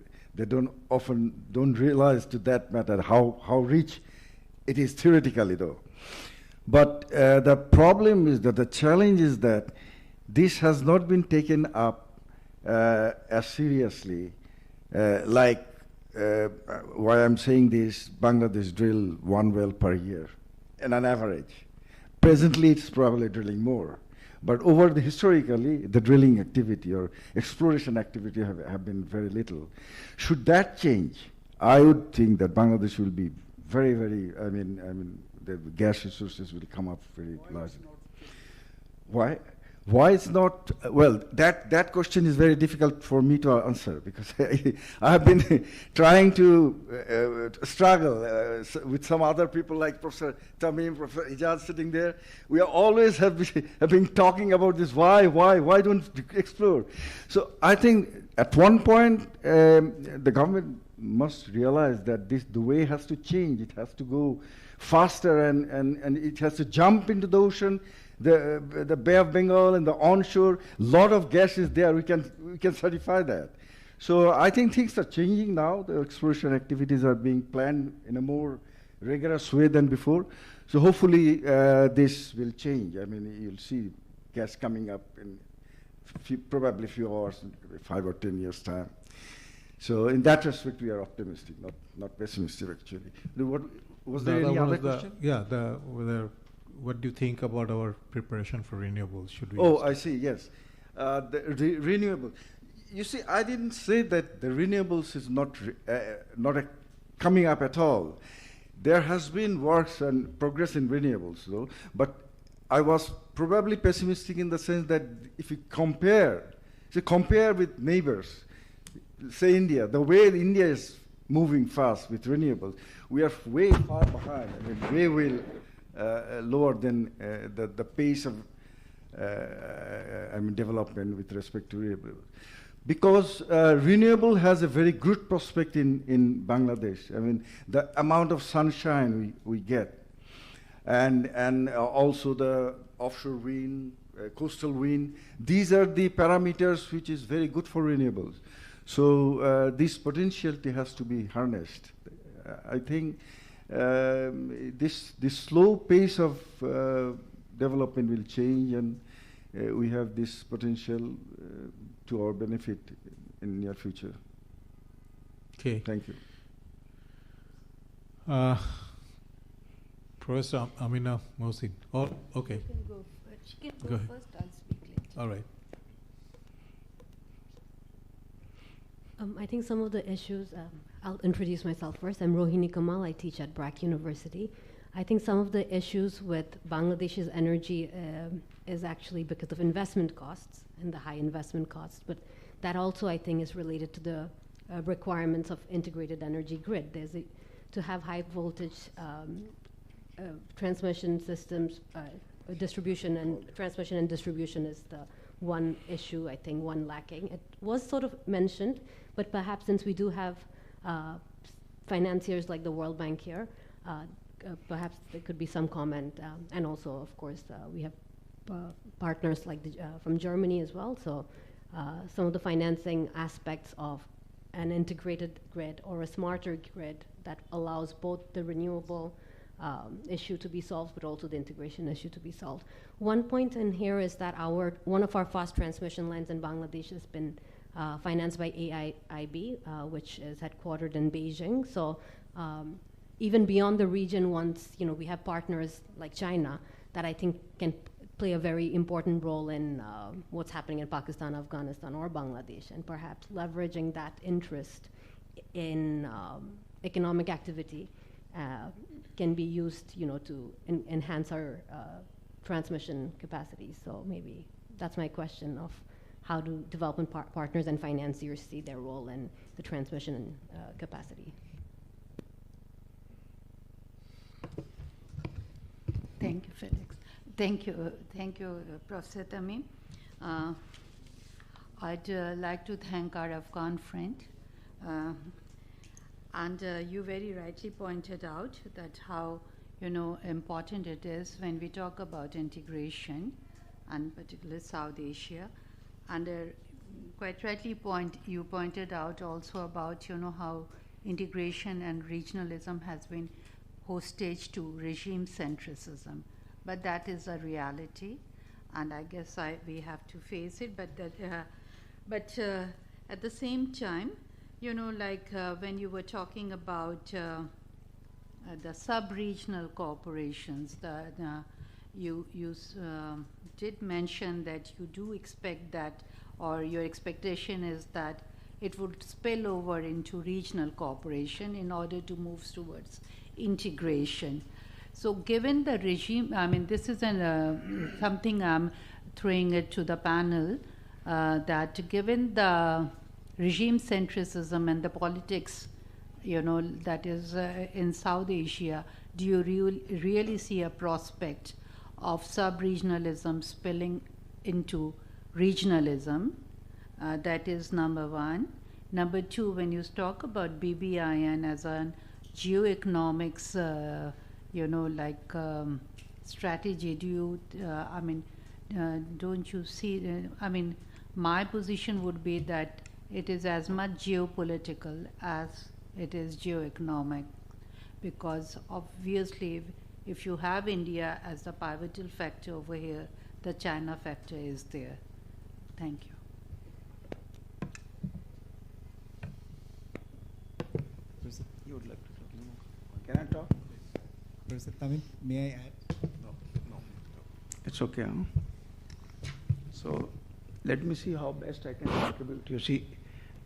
often don't realize to that matter how rich it is theoretically, though. But the problem is that the challenge is that this has not been taken up as seriously. Like why I'm saying this, Bangladesh drill 1 well per year, on an average. Presently, it's probably drilling more. But historically, the drilling activity or exploration activity have been very little. Should that change, I would think that Bangladesh will be very, very, the gas resources will come up very large. Why? Why it's not, well, that question is very difficult for me to answer, because I have been trying to struggle with some other people like Professor Tamim, Professor Ijaz sitting there. We are always have been talking about this, why don't you explore? So I think at one point the government must realize that the way has to change. It has to go faster, and it has to jump into the ocean. The Bay of Bengal and the onshore, lot of gas is there. We can certify that. So I think things are changing now. The exploration activities are being planned in a more rigorous way than before. So hopefully this will change. I mean, you'll see gas coming up in probably a few hours, 5 or 10 years time. So in that respect, we are optimistic, not pessimistic actually. Was there any other question?
Yeah, what do you think about our preparation for renewables? Should we?
Oh, I see. Yes, the renewable. You see, I didn't say that the renewables is not coming up at all. There has been works and progress in renewables, though. But I was probably pessimistic in the sense that if you compare with neighbors, say India, the way India is moving fast with renewables, we are way far behind. I mean, way lower than the pace of development with respect to renewables. Because renewable has a very good prospect in Bangladesh. I mean, the amount of sunshine we get, and also the offshore wind, coastal wind, these are the parameters which is very good for renewables. So this potentiality has to be harnessed. I think this slow pace of development will change, and we have this potential to our benefit in near future.
Okay.
Thank you.
Professor Amina Mohsin. Oh, okay.
She can go first, I'll speak later.
All right.
I think some of the issues, I'll introduce myself first. I'm Rohini Kamal. I teach at BRAC University. I think some of the issues with Bangladesh's energy is actually because of investment costs and the high investment costs, but that also, I think, is related to the requirements of integrated energy grid. To have high voltage transmission systems, distribution and transmission and distribution is the one issue, I think, one lacking. It was sort of mentioned, but perhaps since we do have financiers like the World Bank here, perhaps there could be some comment. And also, of course, we have partners like from Germany as well. So some of the financing aspects of an integrated grid or a smarter grid that allows both the renewable issue to be solved, but also the integration issue to be solved. One point in here is that one of our fast transmission lines in Bangladesh has been financed by AIIB, which is headquartered in Beijing. So even beyond the region, once we have partners like China that I think can play a very important role in what's happening in Pakistan, Afghanistan, or Bangladesh, and perhaps leveraging that interest in economic activity can be used, to enhance our transmission capacity. So maybe that's my question of how do development partners and financiers see their role in the transmission capacity.
Thank you, Felix. Thank you, Professor Tamim. I'd like to thank our Afghan friend. And you very rightly pointed out that how important it is when we talk about integration, and particularly South Asia. And quite rightly you pointed out also about how integration and regionalism has been hostage to regime centricism. But that is a reality, and I guess we have to face it. But at the same time, when you were talking about the sub-regional corporations, you did mention that you do expect that, or your expectation is that it would spill over into regional cooperation in order to move towards integration. So given the regime, this is something I'm throwing it to the panel, that given the regime centricism and the politics, that is in South Asia, do you really see a prospect of sub-regionalism spilling into regionalism? That is number one. Number two, when you talk about BBIN as a geoeconomics, strategy, do you, don't you see, my position would be that it is as much geopolitical as it is geoeconomic, because obviously if you have India as the pivotal factor over here, the China factor is there. Thank you.
You would like to talk? Can I talk? Professor Tamim, may I add? No.
It's okay. Huh? So let me see how best I can contribute. You see,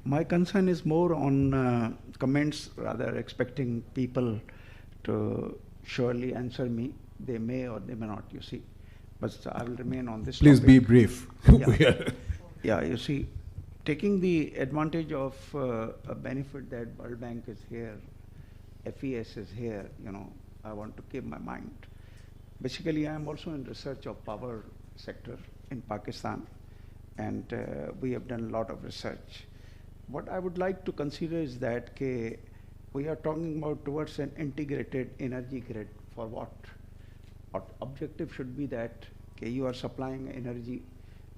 my concern is more on comments, rather expecting people to surely answer me. They may or they may not, you see. But I will remain on this
Please
topic.
be brief.
Yeah, you see, taking the advantage of a benefit that World Bank is here, FES is here, I want to keep my mind. Basically, I am also in research of power sector in Pakistan, and we have done a lot of research. What I would like to consider is that we are talking about towards an integrated energy grid. For what? Our objective should be that you are supplying energy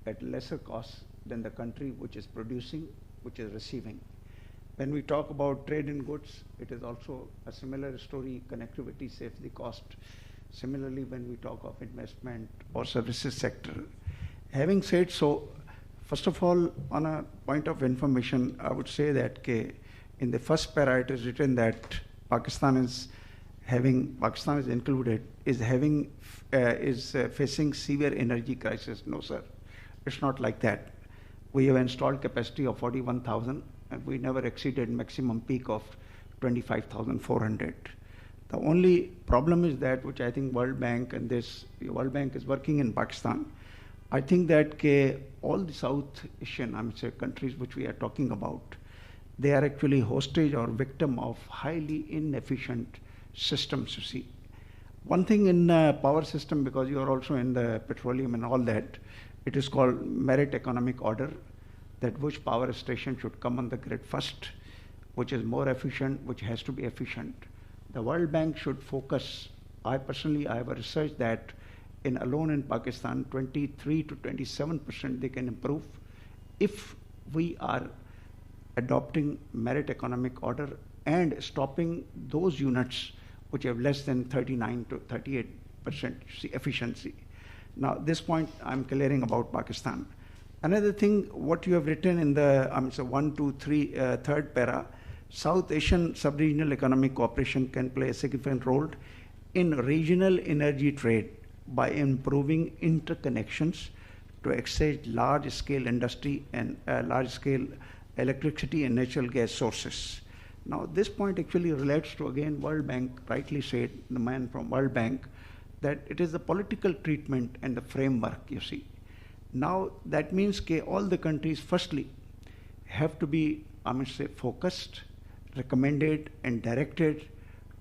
at lesser cost than the country which is producing, which is receiving. When we talk about trade in goods, it is also a similar story. Connectivity saves the cost. Similarly, when we talk of investment or services sector. Having said so, first of all, on a point of information, I would say that in the first para it is written that Pakistan is included, is facing severe energy crisis. No, sir, it's not like that. We have installed capacity of 41,000, and we never exceeded maximum peak of 25,400. The only problem is that, which I think World Bank World Bank is working in Pakistan. I think that all the South Asian, countries which we are talking about, they are actually hostage or victim of highly inefficient systems, you see. One thing in power system, because you are also in the petroleum and all that, it is called merit economic order, that which power station should come on the grid first, which is more efficient, which has to be efficient. The World Bank should focus. I have a research that alone in Pakistan, 23 to 27% they can improve if we are adopting merit economic order and stopping those units which have less than 39 to 38% efficiency. Now, this point I'm clearing about Pakistan. Another thing, what you have written in the 1, 2, 3, third para, South Asian sub-regional economic cooperation can play a significant role in regional energy trade by improving interconnections to access large-scale industry and large-scale electricity and natural gas sources. Now, this point actually relates to, again, World Bank rightly said, the man from World Bank, that it is the political treatment and the framework, you see. Now, that means all the countries, firstly, have to be, focused, recommended, and directed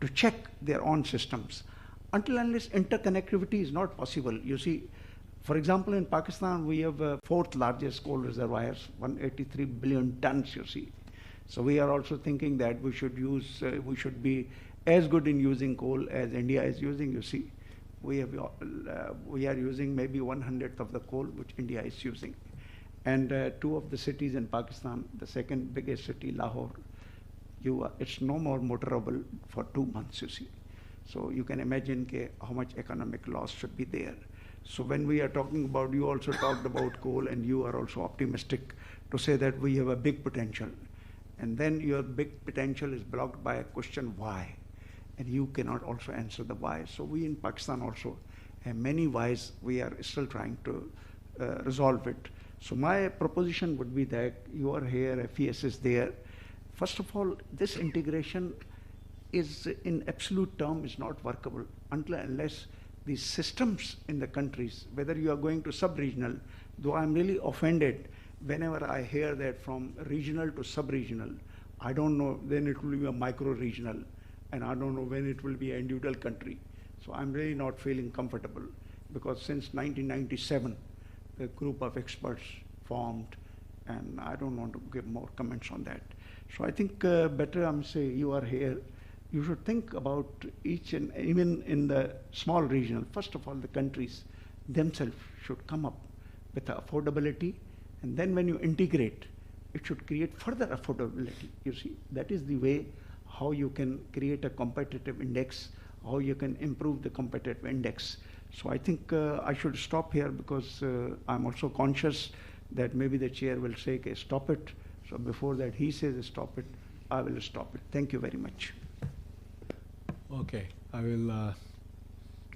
to check their own systems. Until unless interconnectivity is not possible, you see, for example, in Pakistan, we have fourth largest coal reservoirs, 183 billion tons, you see. So we are also thinking that we should be as good in using coal as India is using, you see. We are using maybe 1/100th of the coal which India is using. And two of the cities in Pakistan, the second biggest city, Lahore, it's no more motorable for 2 months, you see. So you can imagine how much economic loss should be there. So when we are talking about, you also talked about coal, and you are also optimistic to say that we have a big potential. And then your big potential is blocked by a question, why? And you cannot also answer the why. So we in Pakistan also have many whys. We are still trying to resolve it. So my proposition would be that you are here, FES is there. First of all, this integration is in absolute term is not workable until unless
these systems in the countries, whether you are going to sub-regional, though I'm really offended whenever I hear that from regional to sub-regional. I don't know, then it will be a micro-regional, and I don't know when it will be an individual country. So I'm really not feeling comfortable, because since 1997, the group of experts formed, and I don't want to give more comments on that. So I think better I'm saying you are here, you should think about each, and even in the small regional, first of all, the countries themselves should come up with the affordability, and then when you integrate, it should create further affordability. You see, that is the way how you can create a competitive index, how you can improve the competitive index. So I think I should stop here, because I'm also conscious that maybe the chair will say, okay, stop it. So before that he says stop it, I will stop it. Thank you very much.
Okay, I will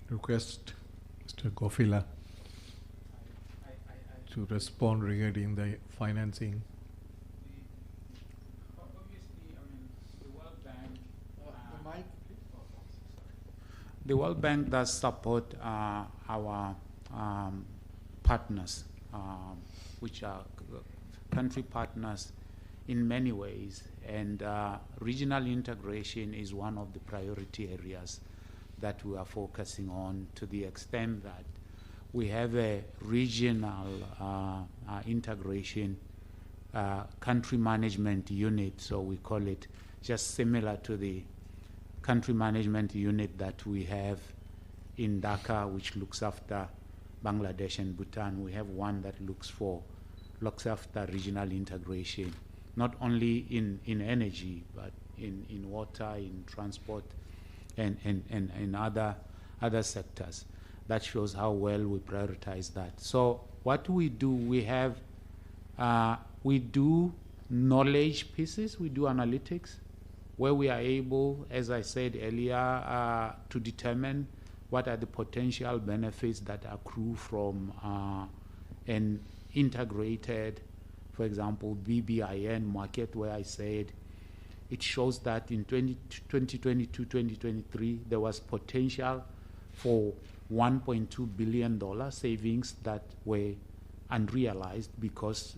request Mr. Gofila to respond regarding the financing.
The World Bank does support our partners, which are country partners in many ways, and regional integration is one of the priority areas that we are focusing on, to the extent that we have a regional integration country management unit, so we call it, just similar to the country management unit that we have in Dhaka, which looks after Bangladesh and Bhutan. We have one that looks after regional integration, not only in energy, but in water, in transport, and in other sectors. That shows how well we prioritize that. So what we do, we do knowledge pieces, we do analytics, where we are able, as I said earlier, to determine what are the potential benefits that accrue from an integrated, for example, BBIN market, where I said it shows that in 2022-2023, there was potential for $1.2 billion savings that were unrealized, because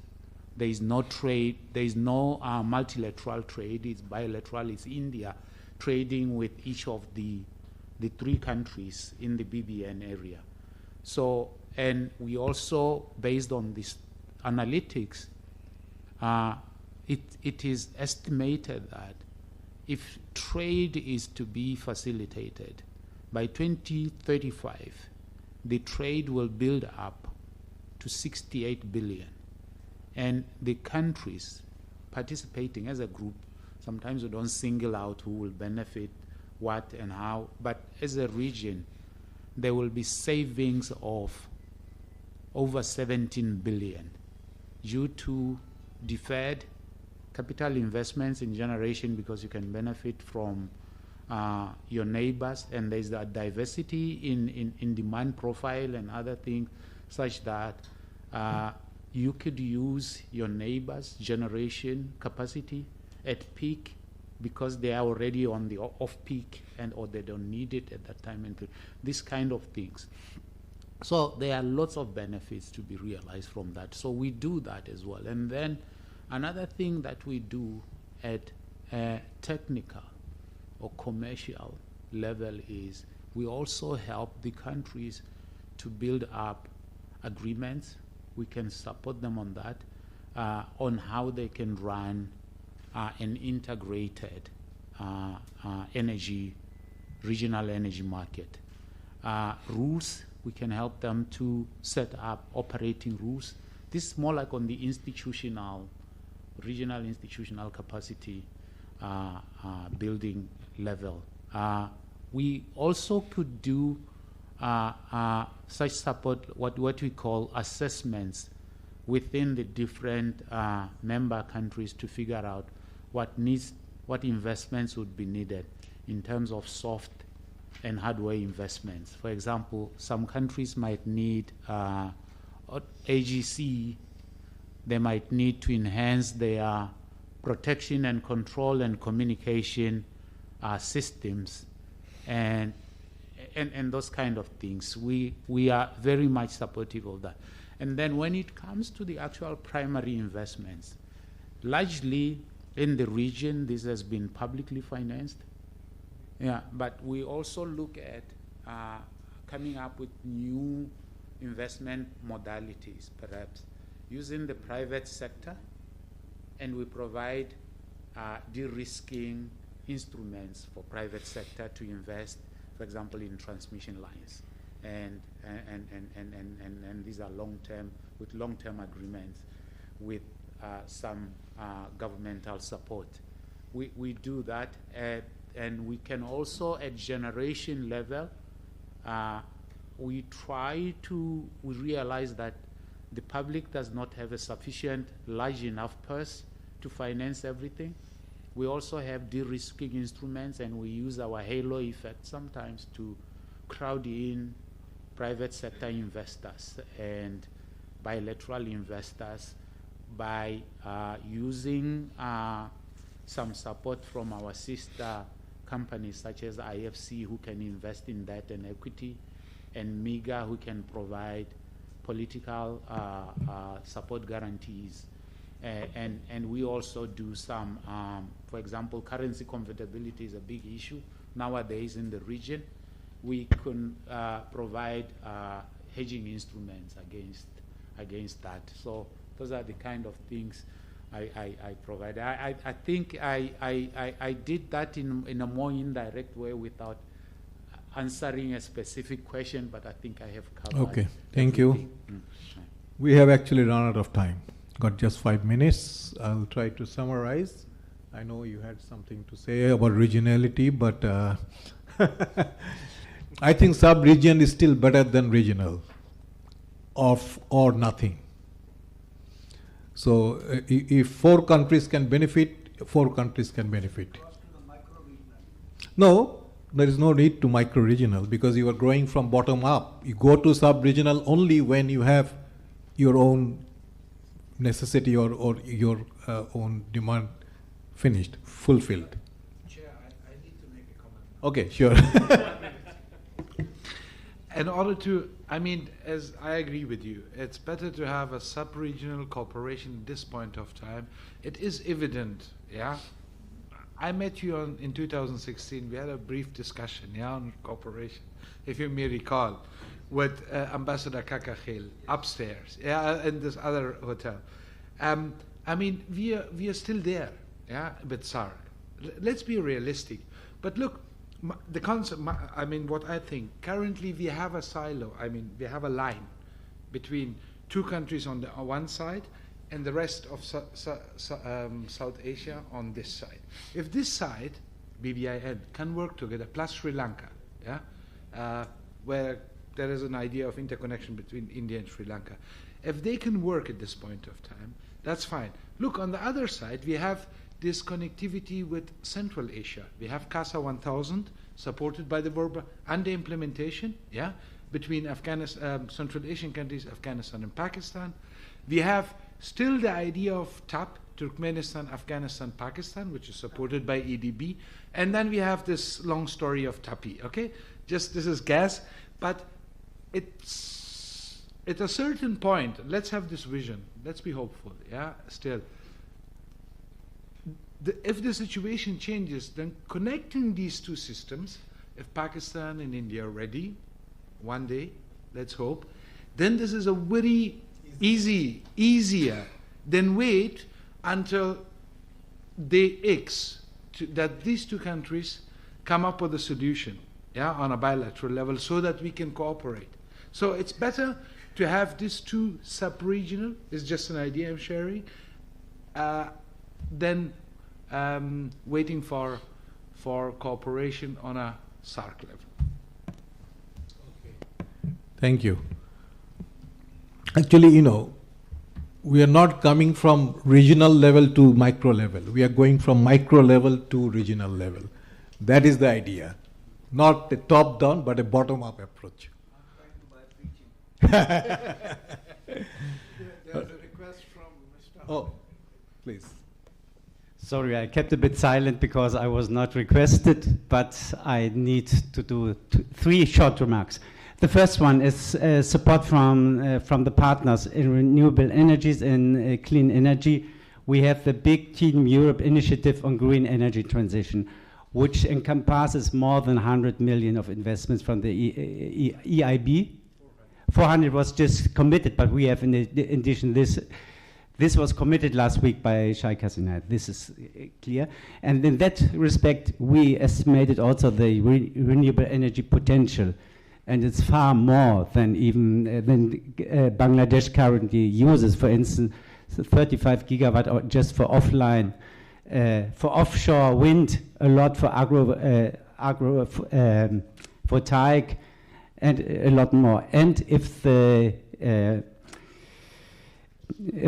there is no trade, there is no multilateral trade, it's bilateral, it's India trading with each of the three countries in the BBN area. So, and we also, based on this analytics, it is estimated that if trade is to be facilitated, by 2035, the trade will build up to 68 billion. And the countries participating as a group, sometimes we don't single out who will benefit what and how, but as a region, there will be savings of over 17 billion due to deferred capital investments in generation, because you can benefit from your neighbors, and there's a diversity in demand profile and other things, such that you could use your neighbors' generation capacity at peak, because they are already on the off-peak, and or they don't need it at that time, and these kind of things. So there are lots of benefits to be realized from that. So we do that as well. And then another thing that we do at a technical or commercial level is we also help the countries to build up agreements. We can support them on that, on how they can run an integrated regional energy market. Rules, we can help them to set up operating rules. This is more like on the regional institutional capacity building level. We also could do such support, what we call assessments within the different member countries, to figure out what investments would be needed in terms of soft and hardware investments. For example, some countries might need AGC, they might need to enhance their protection and control and communication systems, and and those kind of things. We are very much supportive of that. And then when it comes to the actual primary investments, largely in the region, this has been publicly financed. Yeah, but we also look at coming up with new investment modalities, perhaps using the private sector, and we provide de-risking instruments for private sector to invest, for example, in transmission lines, and these are long-term, with long-term agreements with some governmental support. We do that, and we can also at generation level. We realize that the public does not have a sufficient large enough purse to finance everything. We also have de-risking instruments, and we use our halo effect sometimes to crowd in private sector investors and bilateral investors by using some support from our sister companies such as IFC, who can invest in debt and equity, and MIGA, who can provide political support guarantees. And we also do some, for example, currency convertibility is a big issue nowadays in the region. We can provide hedging instruments against that. So those are the kind of things I provide. I think I did that in a more indirect way without answering a specific question, but I think I have covered.
Okay, thank you. We have actually run out of time. Got just 5 minutes. I'll try to summarize. I know you had something to say about regionality, but I think sub-region is still better than regional, or nothing. So if 4 countries can benefit, 4 countries can benefit. No, there is no need to micro-regional, because you are growing from bottom up. You go to sub-regional only when you have your own necessity or your own demand finished, fulfilled.
Chair, I need to make a comment.
Okay, sure.
In order to, I mean, as I agree with you, it's better to have a sub-regional cooperation at this point of time. It is evident, yeah. I met you in 2016. We had a brief discussion, yeah, on cooperation, if you may recall, with Ambassador Kakachel upstairs, yeah, in this other hotel. I mean, we are still there, yeah, with SARC. Let's be realistic. But look, the concept, I mean, what I think, currently we have a silo, I mean, we have a line between 2 countries on the one side and the rest of South Asia on this side. If this side, BBIN, can work together, plus Sri Lanka, yeah, where there is an idea of interconnection between India and Sri Lanka, if they can work at this point of time, that's fine. Look, on the other side, we have this connectivity with Central Asia. We have CASA 1000, supported by the Verba, under implementation, yeah, between Afghanistan, Central Asian countries, Afghanistan and Pakistan. We have still the idea of TAP, Turkmenistan, Afghanistan, Pakistan, which is supported by EDB. And then we have this long story of TAPI, okay? Just this is gas, but it's at a certain point, let's have this vision, let's be hopeful, yeah, still. If the situation changes, then connecting these 2 systems, if Pakistan and India are ready, one day, let's hope, then this is a very easier than wait until day X that these 2 countries come up with a solution, yeah, on a bilateral level, so that we can cooperate. So it's better to have these 2 sub-regional, it's just an idea I'm sharing, than waiting for cooperation on a SARC level.
Thank you. Actually, you know, we are not coming from regional level to micro level. We are going from micro level to regional level. That is the idea. Not a top-down, but a bottom-up approach.
There's a request from Mr.
Oh, please.
Sorry, I kept a bit silent because I was not requested, but I need to do three short remarks. The first one is support from the partners in renewable energies and clean energy. We have the big Team Europe initiative on green energy transition, which encompasses more than 100 million of investments from the EIB. 400 was just committed, but we have in addition this was committed last week by Sheikh Hasina. This is clear. And in that respect, we estimated also the renewable energy potential. And it's far more than even than Bangladesh currently uses. For instance, 35 gigawatt just for offline, for offshore wind, a lot for photovoltaic, and a lot more. And if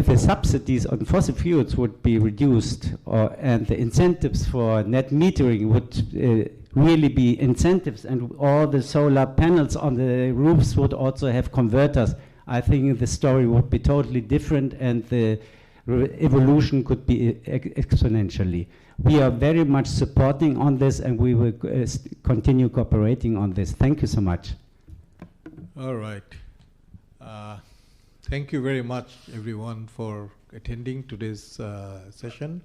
the subsidies on fossil fuels would be reduced, and the incentives for net metering would really be incentives, and all the solar panels on the roofs would also have converters, I think the story would be totally different, and the evolution could be exponentially. We are very much supporting on this, and we will continue cooperating on this. Thank you so much.
All right. Thank you very much, everyone, for attending today's session.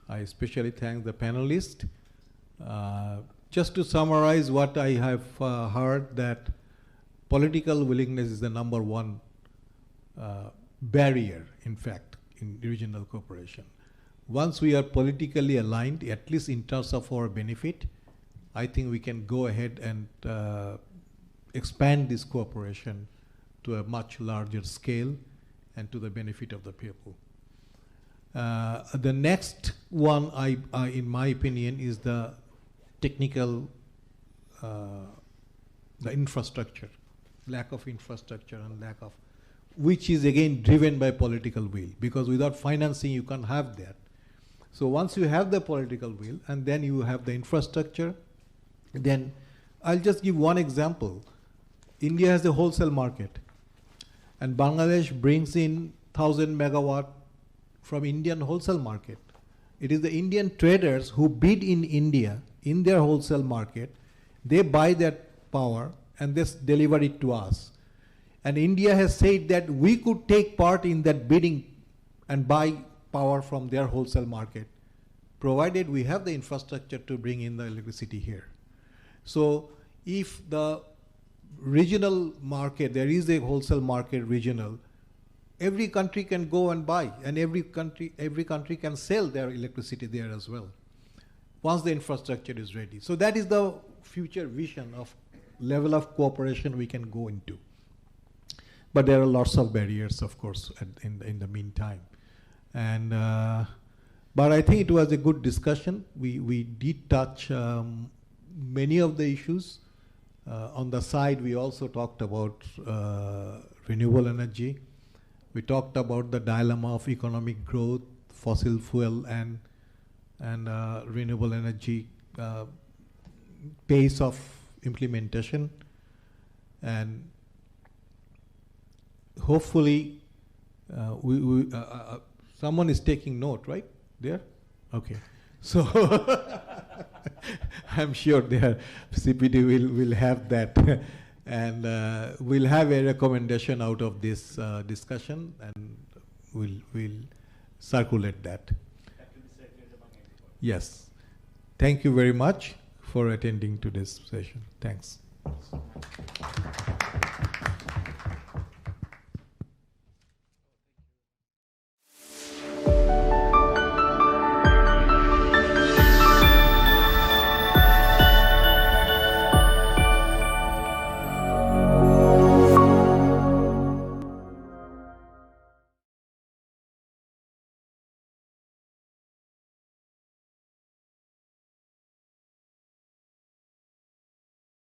I especially thank the panelists. Just to summarize what I have heard, that political willingness is the number one barrier, in fact, in regional cooperation. Once we are politically aligned, at least in terms of our benefit, I think we can go ahead and expand this cooperation to a much larger scale and to the benefit of the people. The next one, in my opinion, is the technical, the infrastructure, lack of infrastructure and lack of, which is again driven by political will, because without financing you can't have that. So once you have the political will and then you have the infrastructure, then I'll just give one example. India has a wholesale market, and Bangladesh brings in 1,000 megawatt from Indian wholesale market. It is the Indian traders who bid in India in their wholesale market. They buy that power and they deliver it to us. And India has said that we could take part in that bidding and buy power from their wholesale market, provided we have the infrastructure to bring in the electricity here. So if the regional market, there is a wholesale market regional, every country can go and buy, and every country can sell their electricity there as well, once the infrastructure is ready. So that is the future vision of level of cooperation we can go into. But there are lots of barriers, of course, in the meantime. And but I think it was a good discussion. We did touch many of the issues. On the side, we also talked about renewable energy. We talked about the dilemma of economic growth, fossil fuel, and renewable energy pace of implementation. And hopefully, someone is taking note, right? There? Okay. So I'm sure their CPD will have that. And we'll have a recommendation out of this discussion, and we'll circulate that. Yes. Thank you very much for attending to this session. Thanks.